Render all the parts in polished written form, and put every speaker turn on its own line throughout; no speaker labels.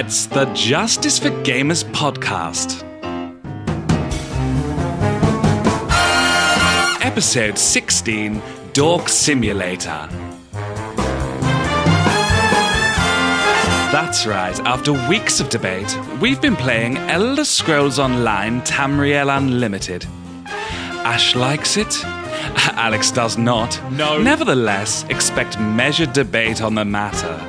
It's the Justice for Gamers podcast. Episode 16, Dork Simulator. That's right, after weeks of debate, we've been playing Elder Scrolls Online Tamriel Unlimited. Ash likes it. Alex does not.
No.
Nevertheless, expect measured debate on the matter.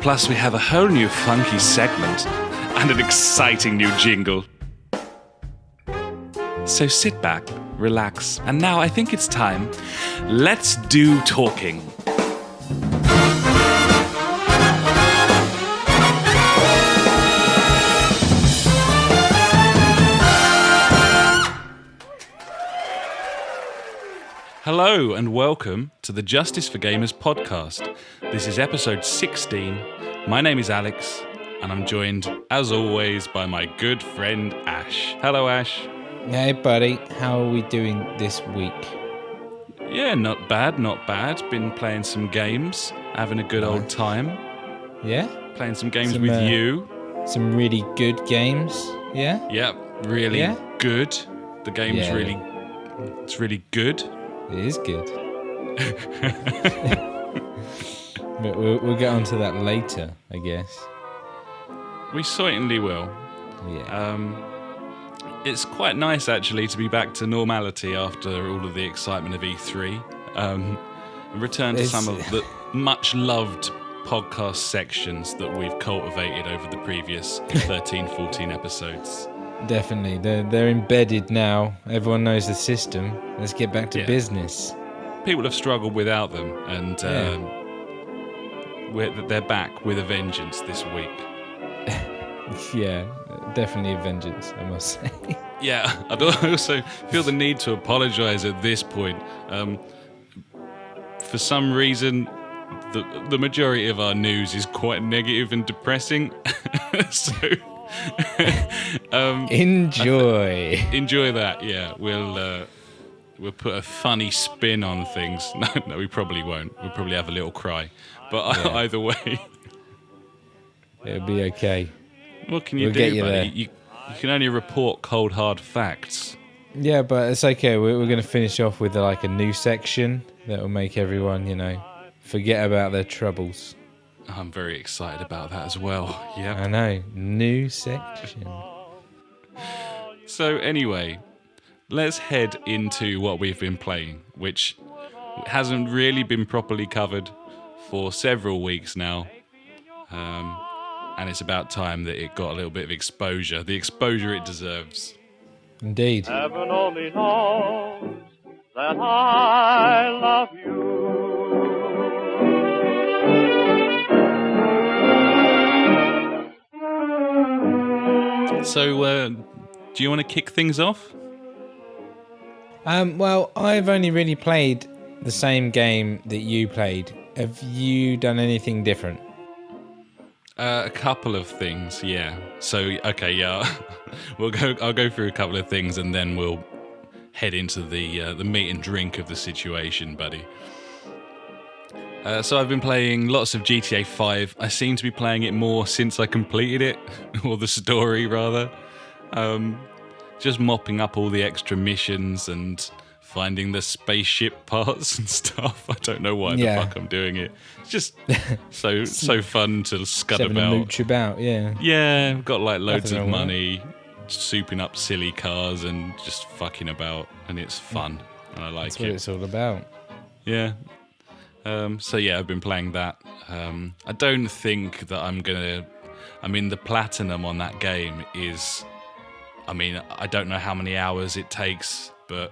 Plus, we have a whole new funky segment and an exciting new jingle. So sit back, relax, and now I think it's time. Let's do talking. Hello and welcome to the Justice for Gamers podcast. This is episode 16. My name is Alex, and I'm joined, as always, by my good friend Ash. Hello, Ash.
Hey, buddy. How are we doing this week?
Yeah, not bad, not bad. Been playing some games, having a good old time.
Yeah?
Playing some games with you.
Some really good games, yeah?
Yep, really good. The game's it's really good.
It is good. But we'll get onto that later, I guess.
We certainly will.
Yeah.
It's quite nice, actually, to be back to normality after all of the excitement of E3. Return to some of the much-loved podcast sections that we've cultivated over the previous 13, 14 episodes.
Definitely. They're embedded now. Everyone knows the system. Let's get back to business.
People have struggled without them, and they're back with a vengeance this week.
Yeah, definitely a vengeance, I must say.
Yeah, I also feel the need to apologise at this point. For some reason, the majority of our news is quite negative and depressing. So...
enjoy
that. Yeah, we'll put a funny spin on things. No, we probably won't. We'll probably have a little cry, but either way,
it'll be okay.
What can you do, buddy? You can only report cold hard facts.
Yeah, but it's okay. We're going to finish off with like a new section that will make everyone, forget about their troubles.
I'm very excited about that as well. Yeah,
I know. New section.
So anyway, let's head into what we've been playing, which hasn't really been properly covered for several weeks now. And it's about time that it got a little bit of exposure. The exposure it deserves.
Indeed.
Heaven only knows that I love you.
So, do you want to kick things off?
Well, I've only really played the same game that you played. Have you done anything different?
A couple of things, yeah. So, okay, yeah. I'll go through a couple of things, and then we'll head into the meat and drink of the situation, buddy. So I've been playing lots of GTA 5. I seem to be playing it more since I completed it, or the story rather. Just mopping up all the extra missions and finding the spaceship parts and stuff. I don't know why the fuck I'm doing it. It's just so fun to scud about.
Mooch about, yeah.
Yeah, I've got like loads of money, souping up silly cars and just fucking about, and it's fun, and I like
That's what it's all about.
Yeah. So yeah, I've been playing that. I don't think that the platinum on that game is... I don't know how many hours it takes, but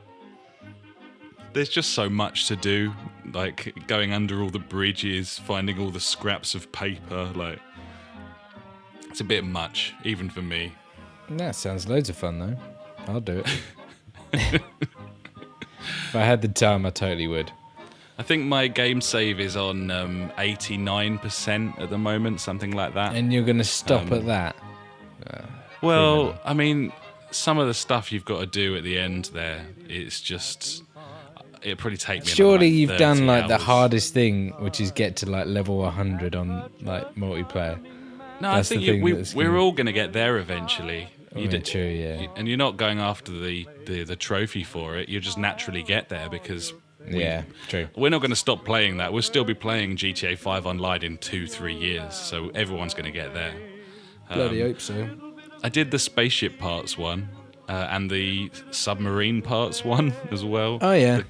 there's just so much to do. Like, going under all the bridges, finding all the scraps of paper, like... It's a bit much, even for me.
That sounds loads of fun, though. I'll do it. If I had the time, I totally would.
I think my game save is on 89% at the moment, something like that.
And you're going to stop at that?
Well, some of the stuff you've got to do at the end there, it's just... It'd probably take me
Surely
like
you've done
hours.
The hardest thing, which is get to level 100 on multiplayer.
No,
That's
I
the
think
thing
we're all going to get there eventually.
True, yeah.
And you're not going after the trophy for it. You just naturally get there because
Yeah, true.
we're not going to stop playing that. We'll still be playing GTA 5 online in 2-3 years. So everyone's going to get there.
Bloody hope so.
I did the spaceship parts one and the submarine parts one as well.
Oh, yeah.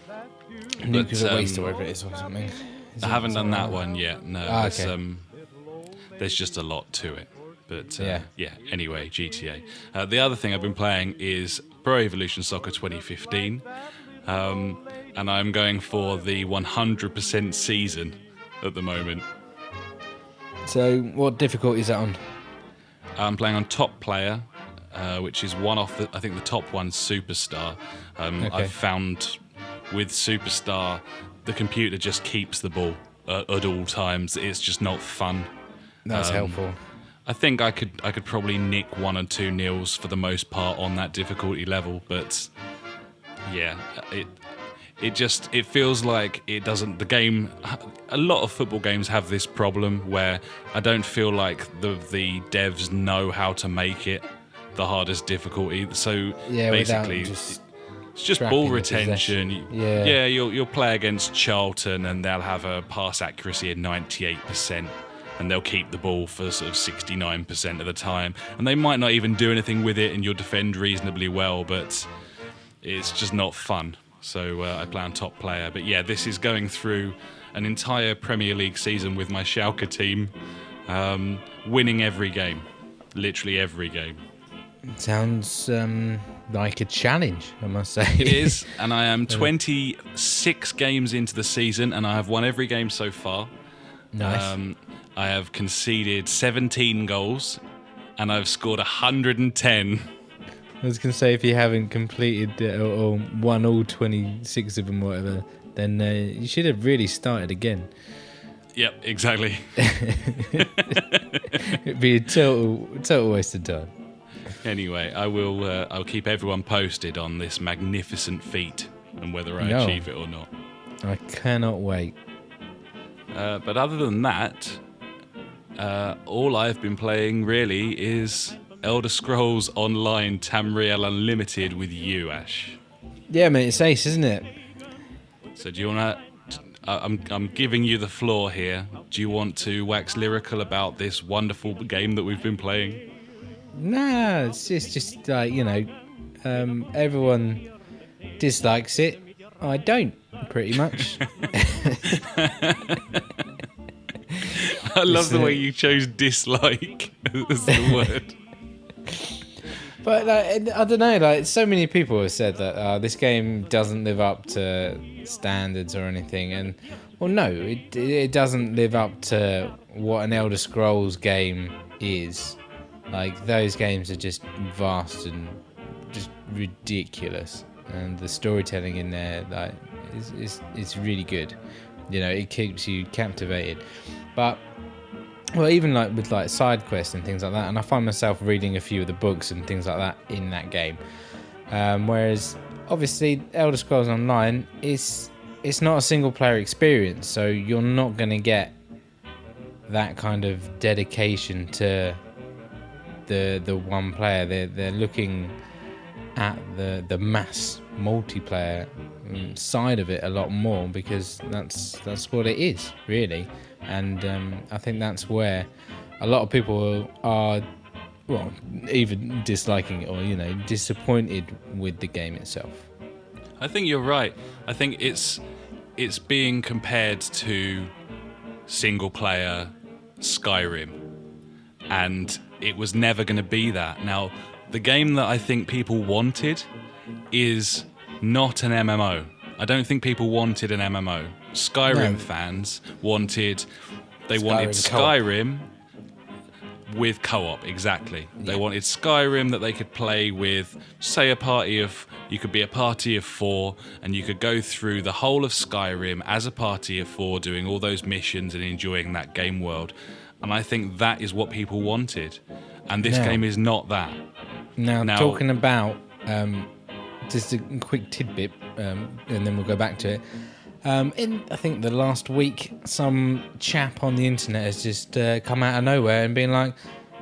But,
Nuclear waste or whatever it is or something.
I haven't done that one yet. No,
okay.
there's just a lot to it. But
Yeah.
Anyway, GTA. The other thing I've been playing is Pro Evolution Soccer 2015, and I'm going for the 100% season at the moment.
So, what difficulty is that on?
I'm playing on top player, which is one off. I think the top one's Superstar.
Okay.
I've found with Superstar, the computer just keeps the ball at all times. It's just not fun.
That's helpful.
I think I could probably nick 1 or 2 nils for the most part on that difficulty level, but yeah, it feels like it doesn't. The game, a lot of football games have this problem where I don't feel like the devs know how to make it the hardest difficulty. So
Yeah,
basically, it's just ball retention.
Yeah.
You'll play against Charlton and they'll have a pass accuracy of 98%. And they'll keep the ball for sort of 69% of the time. And they might not even do anything with it and you'll defend reasonably well, but it's just not fun. So I play on top player. But yeah, this is going through an entire Premier League season with my Schalke team, winning every game. Literally every game.
Sounds like a challenge, I must say.
It is, and I am 26 games into the season and I have won every game so far.
Nice.
I have conceded 17 goals and I've scored 110.
I was going to say, if you haven't completed or won all 26 of them or whatever, then you should have really started again.
Yep, exactly.
It'd be a total waste of time.
Anyway, I'll keep everyone posted on this magnificent feat and whether I achieve it or not.
I cannot wait.
But other than that, all I've been playing really is Elder Scrolls Online Tamriel Unlimited with you, Ash.
Yeah, mate, it's ace, isn't it?
So do you want to... I'm giving you the floor here. Do you want to wax lyrical about this wonderful game that we've been playing?
Nah, it's just like, everyone dislikes it. I don't, pretty much.
I love the way you chose dislike as the word.
But I don't know, like so many people have said that this game doesn't live up to standards or anything, and well, no, it doesn't live up to what an Elder Scrolls game is. Like those games are just vast and just ridiculous, and the storytelling in there, like, is really good. It keeps you captivated. But well, even like with like side quests and things like that, and I find myself reading a few of the books and things like that in that game. Whereas obviously Elder Scrolls Online it's not a single player experience, so you're not going to get that kind of dedication to the one player. They're looking at the mass multiplayer side of it a lot more, because that's what it is really. And I think that's where a lot of people are, well, even disliking it or disappointed with the game itself.
I think you're right. I think it's being compared to single player Skyrim, and it was never going to be that. Now, the game that I think people wanted is not an MMO. I don't think people wanted an MMO. Skyrim fans wanted Skyrim with co-op, exactly. Yeah. They wanted Skyrim that they could play with, say, you could be a party of 4, and you could go through the whole of Skyrim as a party of 4, doing all those missions and enjoying that game world. And I think that is what people wanted. And this game is not that.
Now talking about, just a quick tidbit, and then we'll go back to it. In, I think, the last week, some chap on the internet has just come out of nowhere and been like,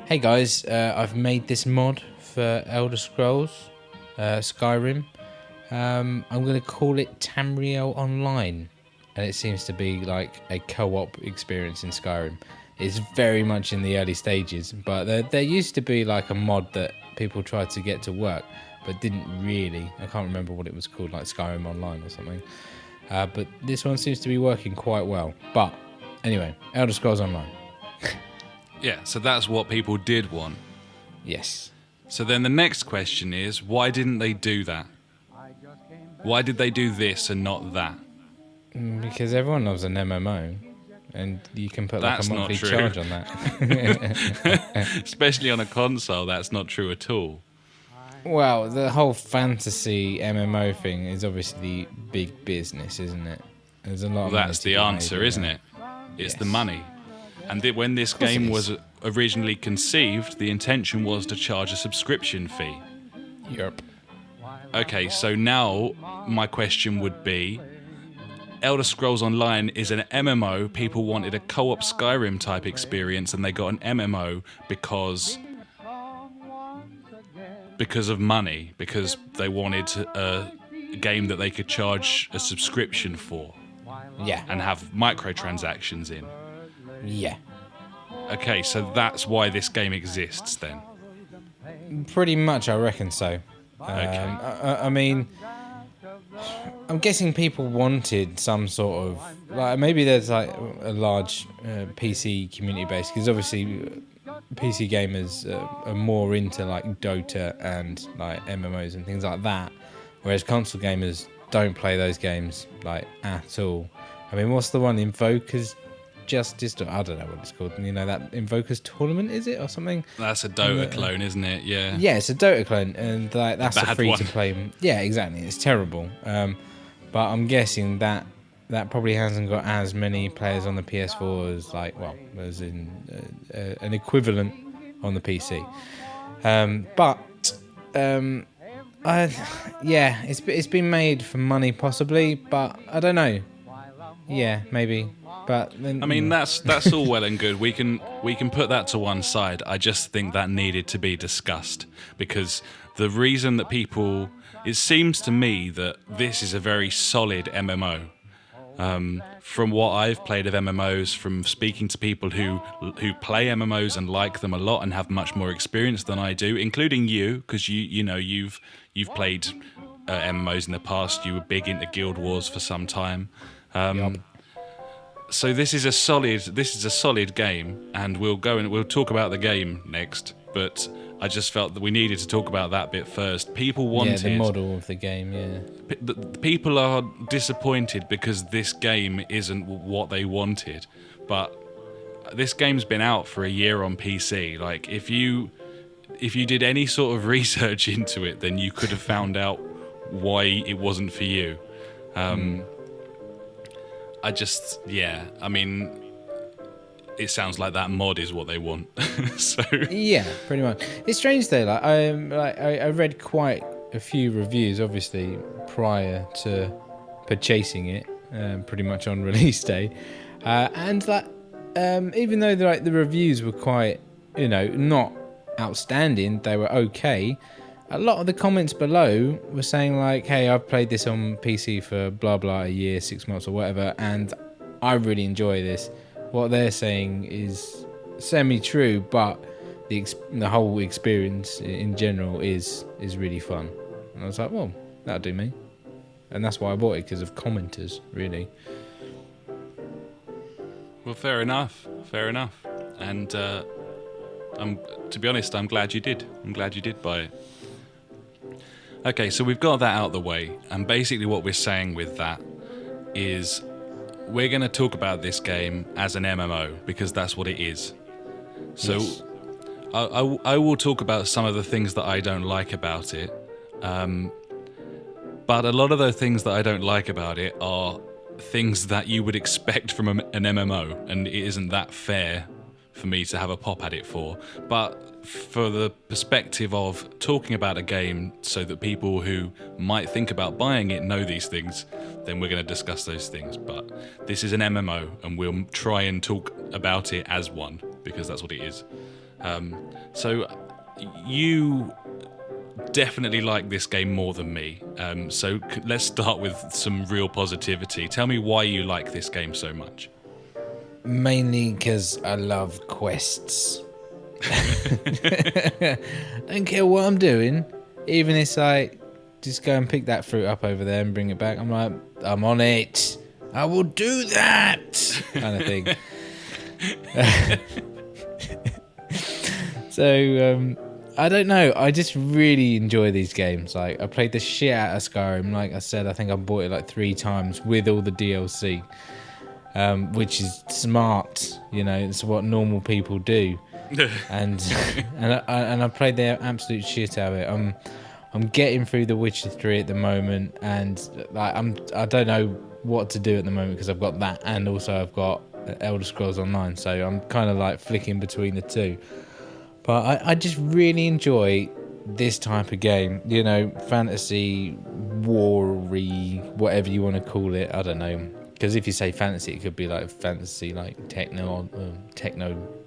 hey guys, I've made this mod for Elder Scrolls, Skyrim. I'm going to call it Tamriel Online. And it seems to be like a co-op experience in Skyrim. It's very much in the early stages, but there used to be like a mod that people tried to get to work, but didn't really. I can't remember what it was called, like Skyrim Online or something. But this one seems to be working quite well. But anyway, Elder Scrolls Online.
Yeah, so that's what people did want.
Yes.
So then the next question is, why didn't they do that? Why did they do this and not that?
Because everyone loves an MMO, and you can put
That's
like a monthly
not true.
charge on that.
Especially on a console, that's not true at all.
Well, the whole fantasy MMO thing is obviously big business, isn't it? There's a lot of money
That's
to
the
be made
answer,
in
isn't
that.
it? It's
Yes.
the money. And when this
course it
game
is.
was originally conceived, the intention was to charge a subscription fee.
Europe.
Okay, so now my question would be, Elder Scrolls Online is an MMO. People wanted a co-op Skyrim type experience, and they got an MMO because of money, because they wanted a game that they could charge a subscription for
Yeah.
and have microtransactions in.
Yeah.
Okay, so that's why this game exists then.
Pretty much, I reckon so.
Okay.
I mean, I'm guessing people wanted some sort of like maybe there's like a large PC community base, because obviously PC gamers are more into like Dota and like MMOs and things like that, whereas console gamers don't play those games like at all. I mean, what's the one, Invoker's Justice? I don't know what it's called. You know, that Invoker's Tournament, is it, or something?
That's a Dota clone, isn't it? Yeah.
Yeah, it's a Dota clone, and like that's a
bad
free
one.
to play. Yeah, exactly. It's terrible. But I'm guessing that probably hasn't got as many players on the PS4 as as in an equivalent on the PC. It's been made for money possibly, but I don't know. Yeah, maybe. But then,
I mean, that's all well and good. We can put that to one side. I just think that needed to be discussed, because the reason that people, it seems to me that this is a very solid MMO. From what I've played of MMOs, from speaking to people who play MMOs and like them a lot and have much more experience than I do, including you, because you've played MMOs in the past. You were big into Guild Wars for some time. So this is a solid game, and we'll talk about the game next. But I just felt that we needed to talk about that bit first. People wanted
the model of the game. Yeah.
The people are disappointed because this game isn't what they wanted. But this game's been out for a year on PC. Like, if you did any sort of research into it, then you could have found out why it wasn't for you. I mean, it sounds like that mod is what they want. So
Yeah, pretty much. It's strange though. I read quite a few reviews, obviously prior to purchasing it, pretty much on release day, and even though the reviews were quite, not outstanding, they were okay. A lot of the comments below were saying like, "Hey, I've played this on PC for blah blah a year, 6 months or whatever, and I really enjoy this." What they're saying is semi-true, but the whole experience in general is really fun. And I was like, well, that'll do me. And that's why I bought it, because of commenters, really.
Well, fair enough. And to be honest, I'm glad you did. I'm glad you did buy it. Okay, so we've got that out of the way, and basically what we're saying with that is we're going to talk about this game as an MMO, because that's what it is. So
Yes.
I will talk about some of the things that I don't like about it, but a lot of the things that I don't like about it are things that you would expect from an MMO, and it isn't that fair for me to have a pop at it for. But for the perspective of talking about a game so that people who might think about buying it know these things, then we're going to discuss those things. But this is an MMO, and we'll try and talk about it as one, because that's what it is. So you definitely like this game more than me. So let's start with some real positivity. Tell me why you like this game so much.
Mainly because I love quests. Don't care what I'm doing, even if I just go and pick that fruit up over there and bring it back. I'm like, I'm on it. I will do that kind of thing. So I don't know. I just really enjoy these games. Like, I played the shit out of Skyrim. Like I said, I think I bought it like 3 times with all the DLC, which is smart. You know, it's what normal people do. and I played the absolute shit out of it. I'm getting through The Witcher 3 at the moment, and like I don't know what to do at the moment because I've got that, and also I've got Elder Scrolls Online, so I'm kind of like flicking between the two. But I just really enjoy this type of game, you know, fantasy, war-y, whatever you want to call it. I don't know, because if you say fantasy, it could be like fantasy, like techno,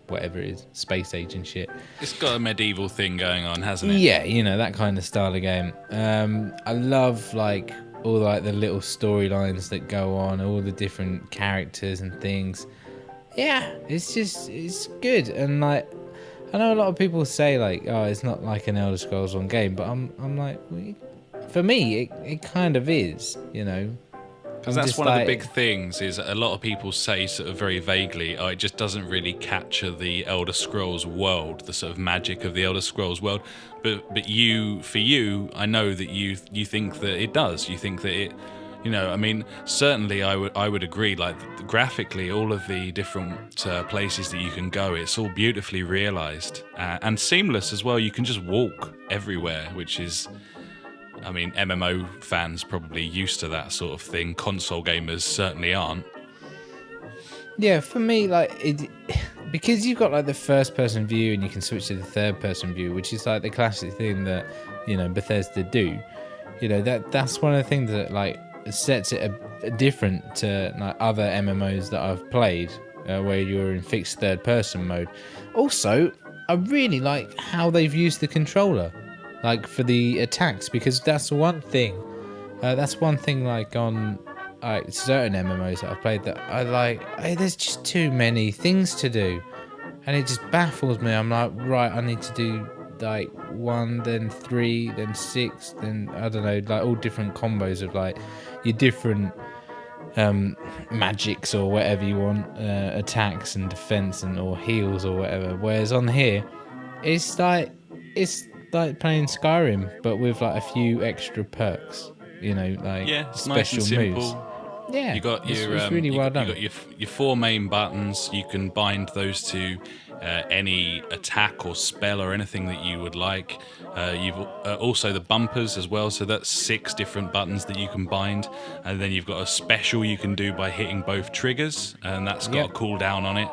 whatever it is, space age and shit.
It's got a medieval thing going on, hasn't it?
Yeah, you know, that kind of style of game. I love like all like the little storylines that go on, all the different characters and things. Yeah, it's good. And like, I know a lot of people say like, oh, it's not like an Elder Scrolls on game, but I'm like, for me, it kind of is, you know.
Because that's one of the big things, is a lot of people say sort of very vaguely, oh, it just doesn't really capture the Elder Scrolls world, the sort of magic of the Elder Scrolls world. But for you, I know that you think that it does. You think that it, you know, I mean, certainly I would agree, like graphically, all of the different places that you can go, it's all beautifully realised and seamless as well. You can just walk everywhere, which is... I mean, MMO fans probably used to that sort of thing. Console gamers certainly aren't.
Yeah, for me, like because you've got like the first-person view and you can switch to the third-person view, which is like the classic thing that, you know, Bethesda do. You know, that's one of the things that like sets it different to like other MMOs that I've played, where you're in fixed third-person mode. Also, I really like how they've used the controller. Like for the attacks, because that's one thing. Like on certain MMOs that I've played that I like. There's just too many things to do, and it just baffles me. I'm like, right, I need to do like 1, then 3, then 6, then I don't know, like all different combos of like your different magics or whatever you want, attacks and defense and or heals or whatever. Whereas on here, it's like playing Skyrim, but with like a few extra perks, you know, like special
nice and
moves.
Simple.
Yeah,
you got your
it's really well done.
You got your 4 main buttons. You can bind those to any attack or spell or anything that you would like. You've also the bumpers as well, so that's 6 different buttons that you can bind, and then you've got a special you can do by hitting both triggers, and that's got a cooldown on it.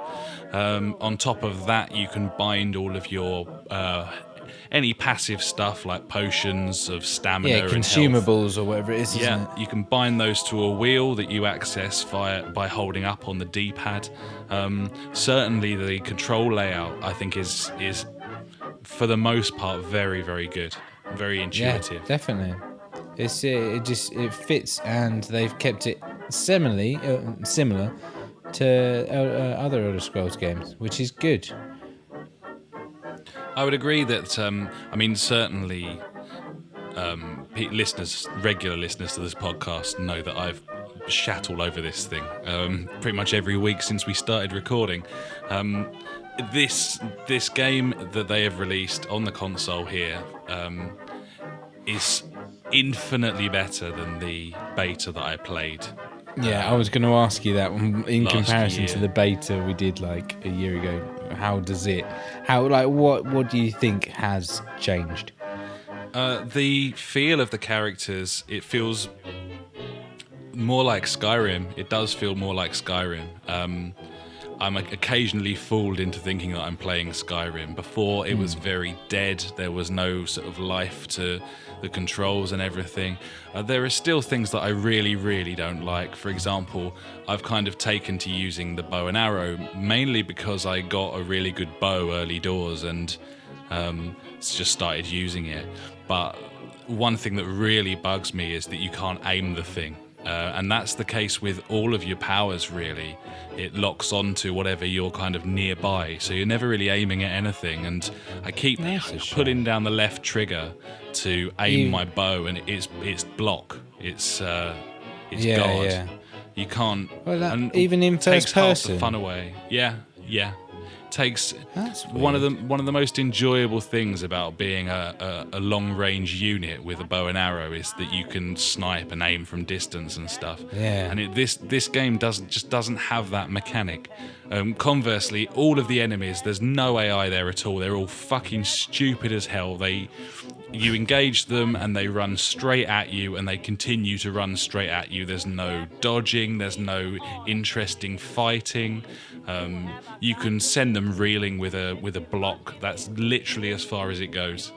On top of that, you can bind all of your any passive stuff like potions of stamina and
consumables or whatever it is, isn't it?
You can bind those to a wheel that you access by holding up on the D-pad. Certainly the control layout, I think, is for the most part very, very good, very intuitive.
Yeah, definitely. It fits, and they've kept it similar to other Elder Scrolls games, which is good.
I would agree that, I mean, certainly regular listeners to this podcast know that I've shat all over this thing pretty much every week since we started recording. This game that they have released on the console here is infinitely better than the beta that I played.
Yeah, I was going to ask you that in comparison to the beta we did like a year ago. What do you think has changed?
The feel of the characters, it feels more like Skyrim. It does feel more like Skyrim. I'm occasionally fooled into thinking that I'm playing Skyrim. Before, it was very dead. There was no sort of life to the controls and everything. There are still things that I really, really don't like. For example, I've kind of taken to using the bow and arrow, mainly because I got a really good bow early doors and just started using it. But one thing that really bugs me is that you can't aim the thing. And that's the case with all of your powers, really. It locks onto whatever you're kind of nearby, so you're never really aiming at anything. And I keep putting down the left trigger to aim my bow, and it's block. It's guard.
Yeah.
You can't.
Well,
and
even in
takes
first
half
person.
the fun away. Yeah. Takes
That's
one of the most enjoyable things about being a long range unit with a bow and arrow is that you can snipe and aim from distance and stuff.
Yeah.
And this game doesn't have that mechanic. Conversely, all of the enemies, there's no AI there at all. They're all fucking stupid as hell. You engage them and they run straight at you, and they continue to run straight at you. There's no dodging. There's no interesting fighting. You can send them reeling with a block. That's literally as far as it goes.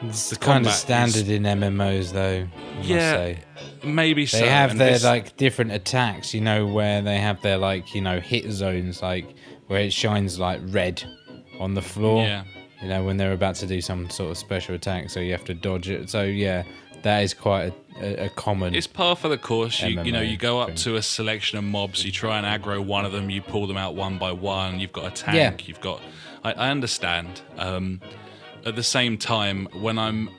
It's kind of standard in MMOs, though. I must say.
Maybe so.
They have their like different attacks, where they have their like hit zones, like where it shines like red on the floor.
Yeah.
When they're about to do some sort of special attack, so you have to dodge it. So yeah, that is quite a common.
It's par for the course. You go up
thing.
to a selection of mobs, you try and aggro one of them, you pull them out one by one. You've got a tank. You've got. I understand. At the same time, when I'm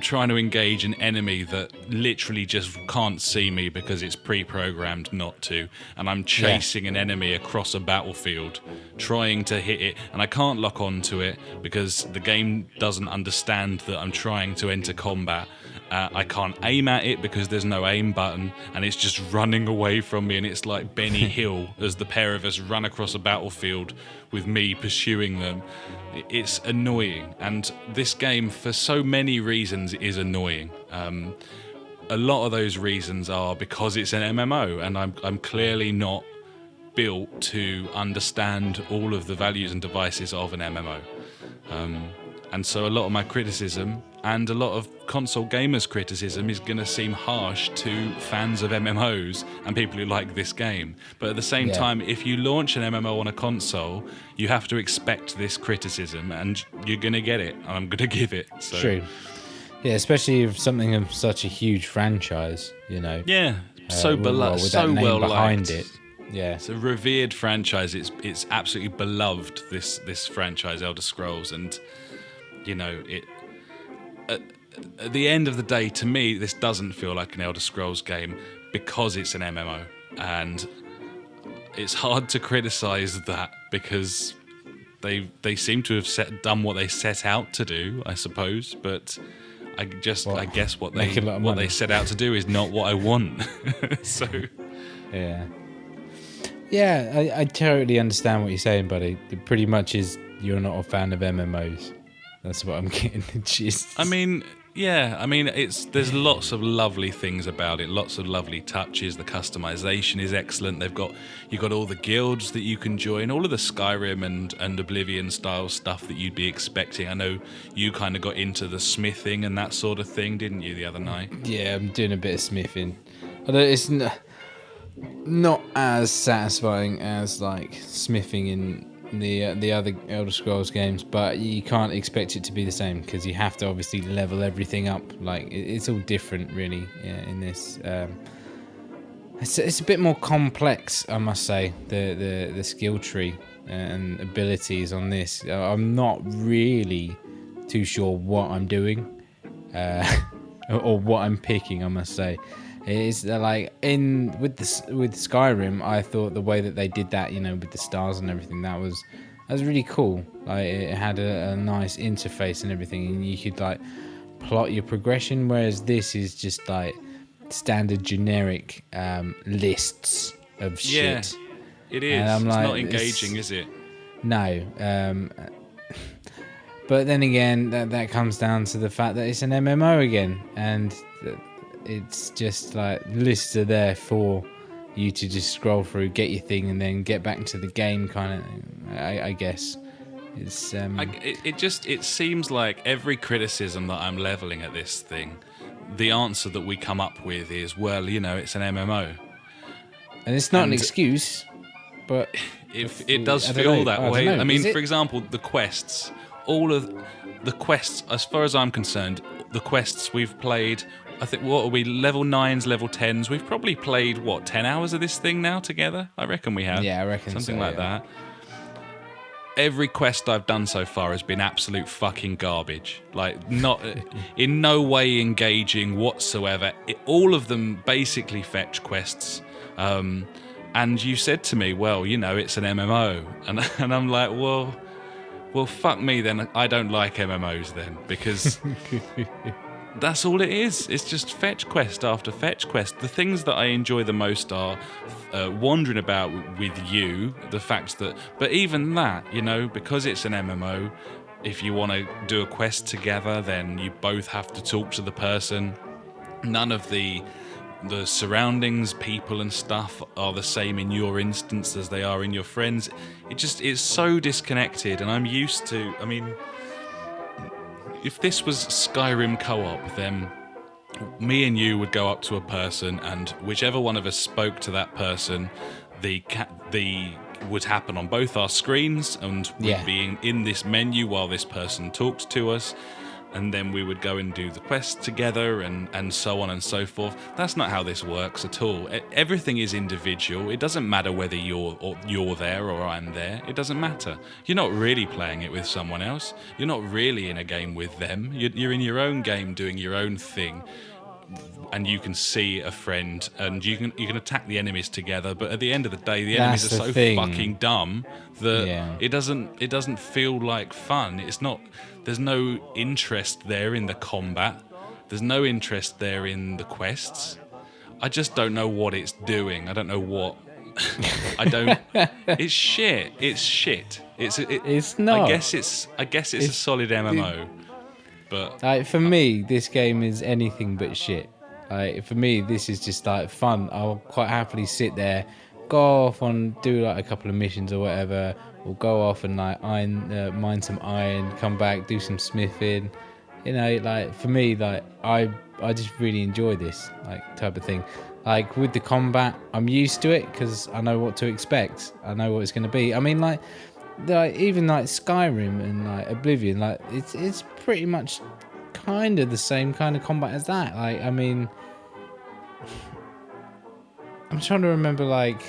trying to engage an enemy that literally just can't see me because it's pre-programmed not to, and I'm chasing an enemy across a battlefield, trying to hit it, and I can't lock onto it because the game doesn't understand that I'm trying to enter combat. I can't aim at it because there's no aim button, and it's just running away from me, and it's like Benny Hill as the pair of us run across a battlefield with me pursuing them. It's annoying, and this game, for so many reasons, is annoying. A lot of those reasons are because it's an MMO, and I'm clearly not built to understand all of the values and devices of an MMO. And so a lot of my criticism and a lot of console gamers' criticism is going to seem harsh to fans of MMOs and people who like this game. But at the same time, if you launch an MMO on a console, you have to expect this criticism, and you're going to get it, and I'm going to give it. So.
True. Yeah, especially if something of such a huge franchise,
Yeah, so beloved,
with
so
that name
well
behind
liked.
it. Yeah.
It's a revered franchise. It's absolutely beloved, this franchise, Elder Scrolls, and it. At the end of the day, to me, this doesn't feel like an Elder Scrolls game because it's an MMO, and it's hard to criticize that because they seem to have done what they set out to do, I suppose. But I guess what they set out to do is not what I want. So
yeah, I totally understand what you're saying, buddy. It pretty much is you're not a fan of MMOs. That's what I'm getting the gist.
There's lots of lovely things about it, lots of lovely touches. The customization is excellent. You've got all the guilds that you can join, all of the Skyrim and Oblivion style stuff that you'd be expecting. I know you kind of got into the smithing and that sort of thing, didn't you, the other night?
Yeah, I'm doing a bit of smithing. Although it's not as satisfying as like smithing in the other Elder Scrolls games, but you can't expect it to be the same because you have to obviously level everything up. Like it's all different, really. Yeah, in this, it's a bit more complex, I must say. The skill tree and abilities on this, I'm not really too sure what I'm doing, or what I'm picking, I must say. It's like with Skyrim, I thought the way that they did that, with the stars and everything, that was really cool. Like it had a nice interface and everything, and you could like plot your progression. Whereas this is just like standard generic lists of shit.
Yeah, it is. It's not engaging, is it?
No. But then again, that comes down to the fact that it's an MMO again, and it's just like lists are there for you to just scroll through, get your thing, and then get back into the game, kind of. I guess it's.
It seems like every criticism that I'm leveling at this thing, the answer that we come up with is, well, it's an MMO,
and it's not an excuse, but
it does feel that way. I mean, for example, the quests, all of the quests, as far as I'm concerned, the quests we've played. I think, what are we, level 9s, level 10s? We've probably played, 10 hours of this thing now together? I reckon we have.
Yeah, I reckon
something like that. Every quest I've done so far has been absolute fucking garbage. Like, not in no way engaging whatsoever. All of them basically fetch quests. And you said to me, well, it's an MMO. And I'm like, well, fuck me then. I don't like MMOs then, because... That's all it is. It's just fetch quest after fetch quest. The things that I enjoy the most are wandering about with you, the fact that... But even that, because it's an MMO, if you want to do a quest together, then you both have to talk to the person. None of the surroundings, people and stuff are the same in your instance as they are in your friends. It's so disconnected, and I'm used to... I mean... If this was Skyrim co-op, then me and you would go up to a person, and whichever one of us spoke to that person, the would happen on both our screens, and we'd be in this menu while this person talked to us, and then we would go and do the quest together, and so on and so forth. That's not how this works at all. Everything is individual. It doesn't matter whether you're there or I'm there. It doesn't matter. You're not really playing it with someone else. You're not really in a game with them. You're in your own game doing your own thing. And you can see a friend, and you can attack the enemies together. But at the end of the day, the enemies are so fucking dumb that it doesn't feel like fun. It's not. There's no interest there in the combat. There's no interest there in the quests. I just don't know what it's doing. I don't know what. I don't. It's shit. It's shit. It's not. I guess it's a solid MMO. But
for me, this game is anything but shit. For me, this is just like fun. I'll quite happily sit there, go off and do like a couple of missions or whatever, or go off and like mine some iron, come back, do some smithing. For me, like I just really enjoy this type of thing. Like with the combat, I'm used to it because I know what to expect. I know what it's going to be. I mean, even like Skyrim and like Oblivion, like it's pretty much kind of the same kind of combat as that. I mean, I'm trying to remember like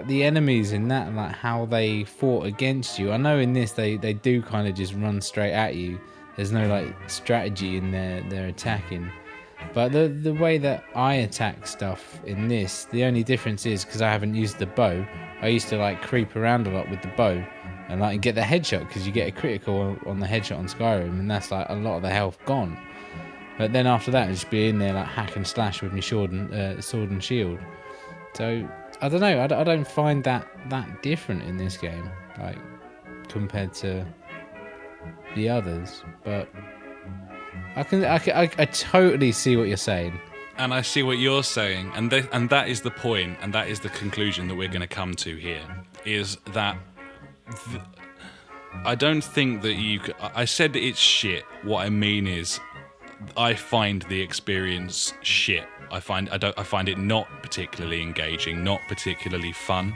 the enemies in that and like how they fought against you. I know in this they do kind of just run straight at you. There's no like strategy in their attacking. But the way that I attack stuff in this, the only difference is because I haven't used the bow. I used to like creep around a lot with the bow and like get the headshot, because you get a critical on the headshot on Skyrim, and that's like a lot of the health gone. But then after that, just be in there like hack and slash with my sword and shield. So I don't know. I don't find that different in this game, like compared to the others. But I totally see what you're saying.
And I see what you're saying, and that is the point, and that is the conclusion that we're going to come to here, is that I don't think that I said it's shit. What I mean is, I find the experience shit. I find it not particularly engaging, not particularly fun,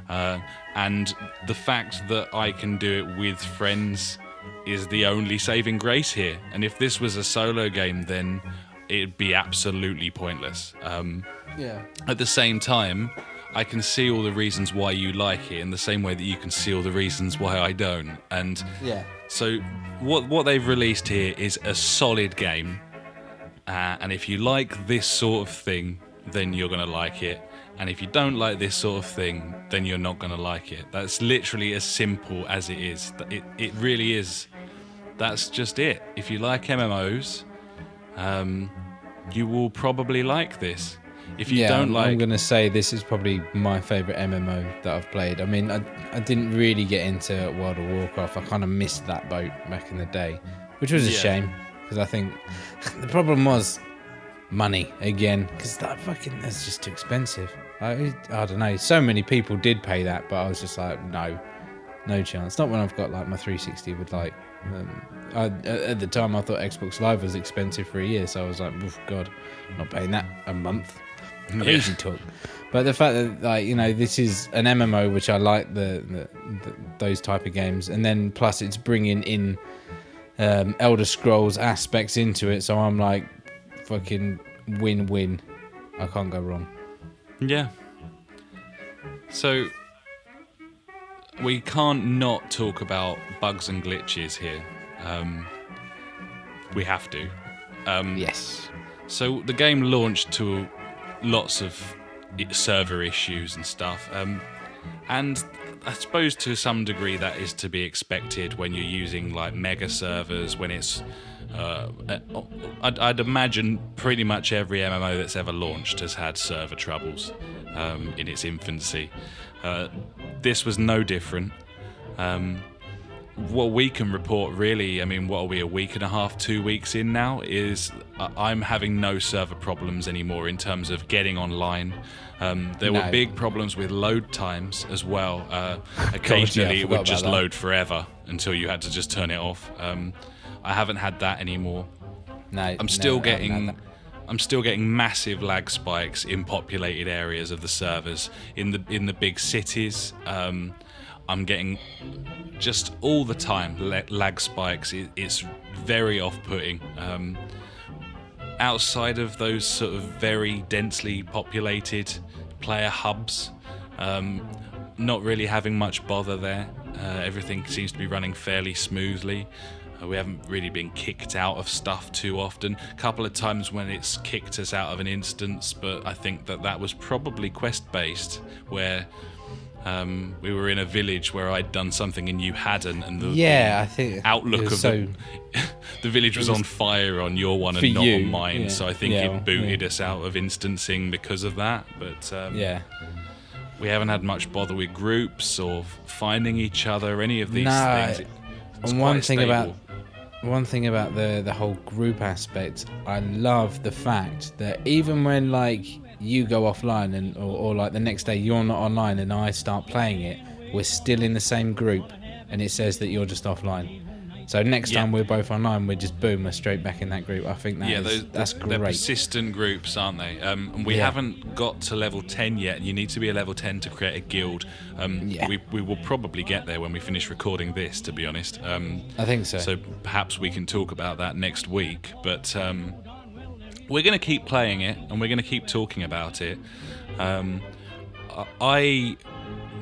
and the fact that I can do it with friends is the only saving grace here. And if this was a solo game, then it'd be absolutely pointless. At the same time, I can see all the reasons why you like it in the same way that you can see all the reasons why I don't. And so what they've released here is a solid game. And if you like this sort of thing, then you're going to like it. And if you don't like this sort of thing, then you're not going to like it. That's literally as simple as it is. It really is. That's just it. If you like MMOs, you will probably like this. If you don't like...
I'm going to say this is probably my favourite MMO that I've played. I mean, I didn't really get into World of Warcraft. I kind of missed that boat back in the day, which was a shame, because I think the problem was money again, because that's just too expensive. I don't know. So many people did pay that, but I was just like, no chance. Not when I've got like my 360 with like. At the time, I thought Xbox Live was expensive for a year, so I was like, "Oh God, I'm not paying that a month." Crazy talk. But the fact that, like, this is an MMO, which I like those type of games, and then plus it's bringing in Elder Scrolls aspects into it, so I'm like, fucking win-win. I can't go wrong.
Yeah. So we can't not talk about bugs and glitches here. We have to.
Yes.
So the game launched to lots of server issues and stuff. And I suppose to some degree that is to be expected when you're using like mega servers, when it's... I'd imagine pretty much every MMO that's ever launched has had server troubles in its infancy. This was no different. What we can report, really, I mean, what are we, a week and a half, 2 weeks in now, is I'm having no server problems anymore in terms of getting online. There were big problems with load times as well. Occasionally it would just load forever until you had to just turn it off. I haven't had that anymore. I'm still getting massive lag spikes in populated areas of the servers. In the big cities, I'm getting just all the time lag spikes. It's very off-putting. Outside of those sort of very densely populated player hubs, not really having much bother there. Everything seems to be running fairly smoothly. We haven't really been kicked out of stuff too often. A couple of times when it's kicked us out of an instance, but I think that was probably quest-based, where we were in a village where I'd done something and you hadn't, and
I think
outlook of the village was on fire on your one and not on mine. Yeah. So I think it booted us out of instancing because of that. But we haven't had much bother with groups or finding each other, any of these things.
And one thing about the whole group aspect, I love the fact that even when like you go offline or like the next day you're not online and I start playing it, we're still in the same group and it says that you're just offline. So next time we're both online, we're straight back in that group. I think that's great.
They're persistent groups, aren't they? And we haven't got to level 10 yet, and you need to be a level 10 to create a guild. We will probably get there when we finish recording this, to be honest.
I think so.
So perhaps we can talk about that next week. But we're going to keep playing it, and we're going to keep talking about it. I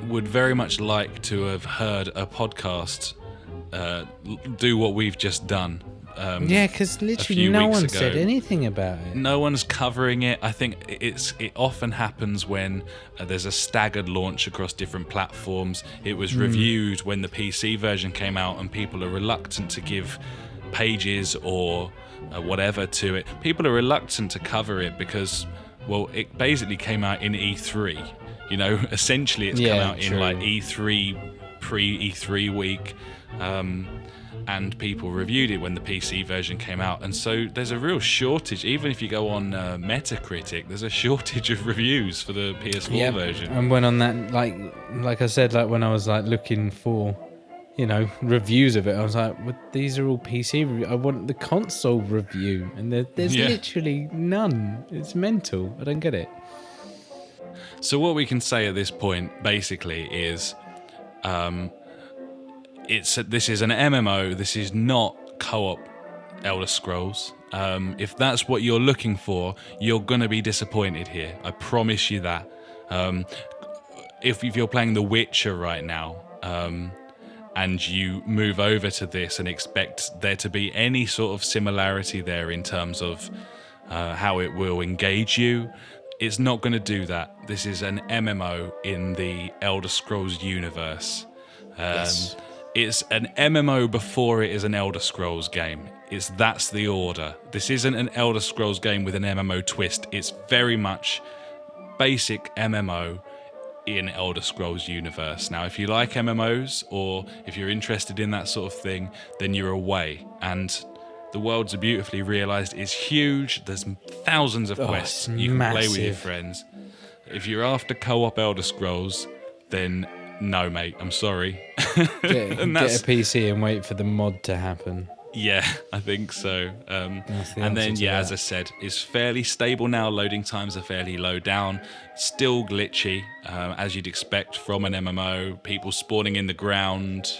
would very much like to have heard a podcast do what we've just done.
Because literally no one said anything about it.
No one's covering it. I think it often happens when there's a staggered launch across different platforms. It was reviewed when the PC version came out, and people are reluctant to give pages or whatever to it. People are reluctant to cover it because, well, it basically came out in E3. Essentially it's come out in like E3, pre-E3 week. And people reviewed it when the PC version came out, and so there's a real shortage. Even if you go on Metacritic, there's a shortage of reviews for the PS4 version.
And when on that, like I said, like when I was like looking for, reviews of it, I was like, well, these are all PC reviews. I want the console review, and there's literally none. It's mental. I don't get it.
So what we can say at this point, basically, is this is an MMO. This is not co-op Elder Scrolls. If that's what you're looking for, you're going to be disappointed here. I promise you that. If you're playing The Witcher right now, and you move over to this and expect there to be any sort of similarity there in terms of how it will engage you, it's not going to do that. This is an MMO in the Elder Scrolls universe.
Yes.
It's an MMO before it is an Elder Scrolls game. That's the order. This isn't an Elder Scrolls game with an MMO twist. It's very much basic MMO in Elder Scrolls universe. Now, if you like MMOs or if you're interested in that sort of thing, then you're away. And The worlds are beautifully realised. It's huge. There's thousands of quests you can play with your friends. If you're after co-op Elder Scrolls, then no, mate. I'm sorry.
Get a PC and wait for the mod to happen.
Yeah, I think so. And then, as I said, it's fairly stable now. Loading times are fairly low down. Still glitchy, as you'd expect from an MMO. People spawning in the ground.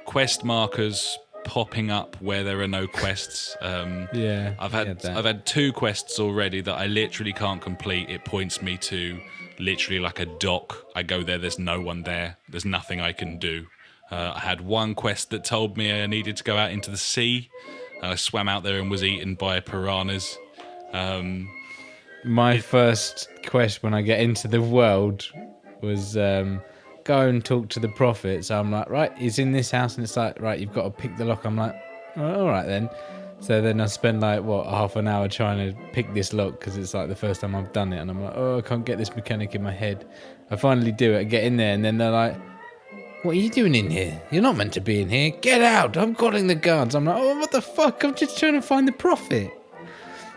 Quest markers popping up where there are no quests. I've had 2 quests already that I literally can't complete. It points me to literally like a dock. I go there, there's no one there. There's nothing I can do. I had 1 quest that told me I needed to go out into the sea. I swam out there and was eaten by piranhas.
My first quest when I get into the world was go and talk to the prophet. So I'm like, right, he's in this house, and it's like, right, you've got to pick the lock. I'm like, oh, all right then. So then I spend like, half an hour trying to pick this lock because it's like the first time I've done it. And I'm like, I can't get this mechanic in my head. I finally do it, I get in there, and then they're like, what are you doing in here? You're not meant to be in here. Get out. I'm calling the guards. I'm like, what the fuck? I'm just trying to find the prophet.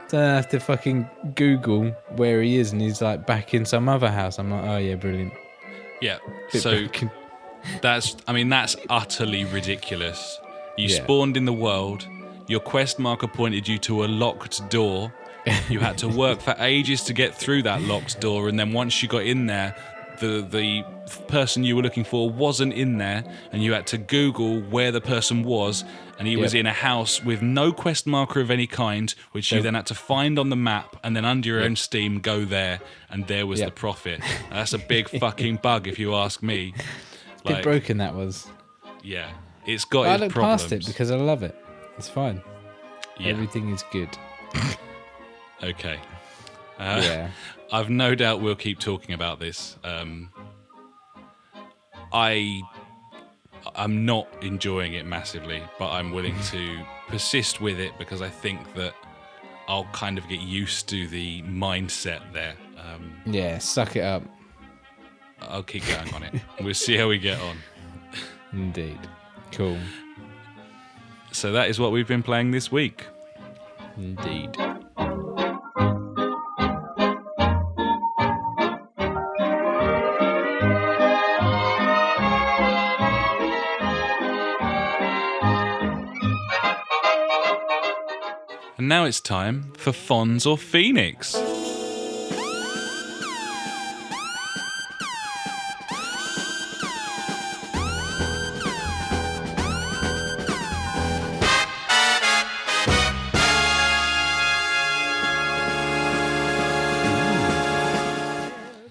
So I have to fucking Google where he is, and he's like back in some other house. I'm like, oh yeah, brilliant.
Yeah, so that's utterly ridiculous. You spawned in the world, your quest marker pointed you to a locked door, you had to work for ages to get through that locked door, and then once you got in there, the person you were looking for wasn't in there, and you had to Google where the person was, and he was in a house with no quest marker of any kind, which you then had to find on the map, and then under your own steam go there, and there was the prophet. That's a big fucking bug, if you ask me.
A bit broken that was.
Yeah, it's got
I
its
look
problems.
past it because I love it. It's fine.
Yeah.
Everything is good.
Okay. I've no doubt we'll keep talking about this. I'm not enjoying it massively, but I'm willing to persist with it because I think that I'll kind of get used to the mindset there.
Suck it up.
I'll keep going on it. We'll see how we get on.
Indeed. Cool.
So that is what we've been playing this week.
Indeed.
And now it's time for Fonz or Phoenix.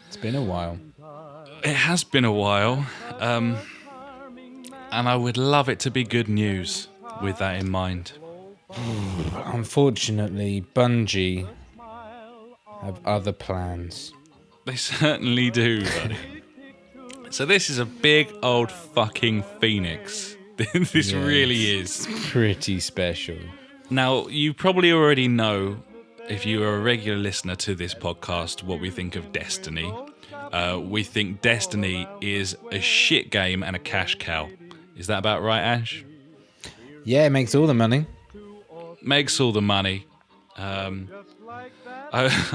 It's been a while.
It has been a while, and I would love it to be good news with that in mind.
Unfortunately, Bungie have other plans.
They certainly do, buddy. So this is a big old fucking phoenix. This really is.
Pretty special.
Now, you probably already know, if you are a regular listener to this podcast, what we think of Destiny. We think Destiny is a shit game and a cash cow. Is that about right, Ash?
Yeah, it makes all the money.
Makes all the money. I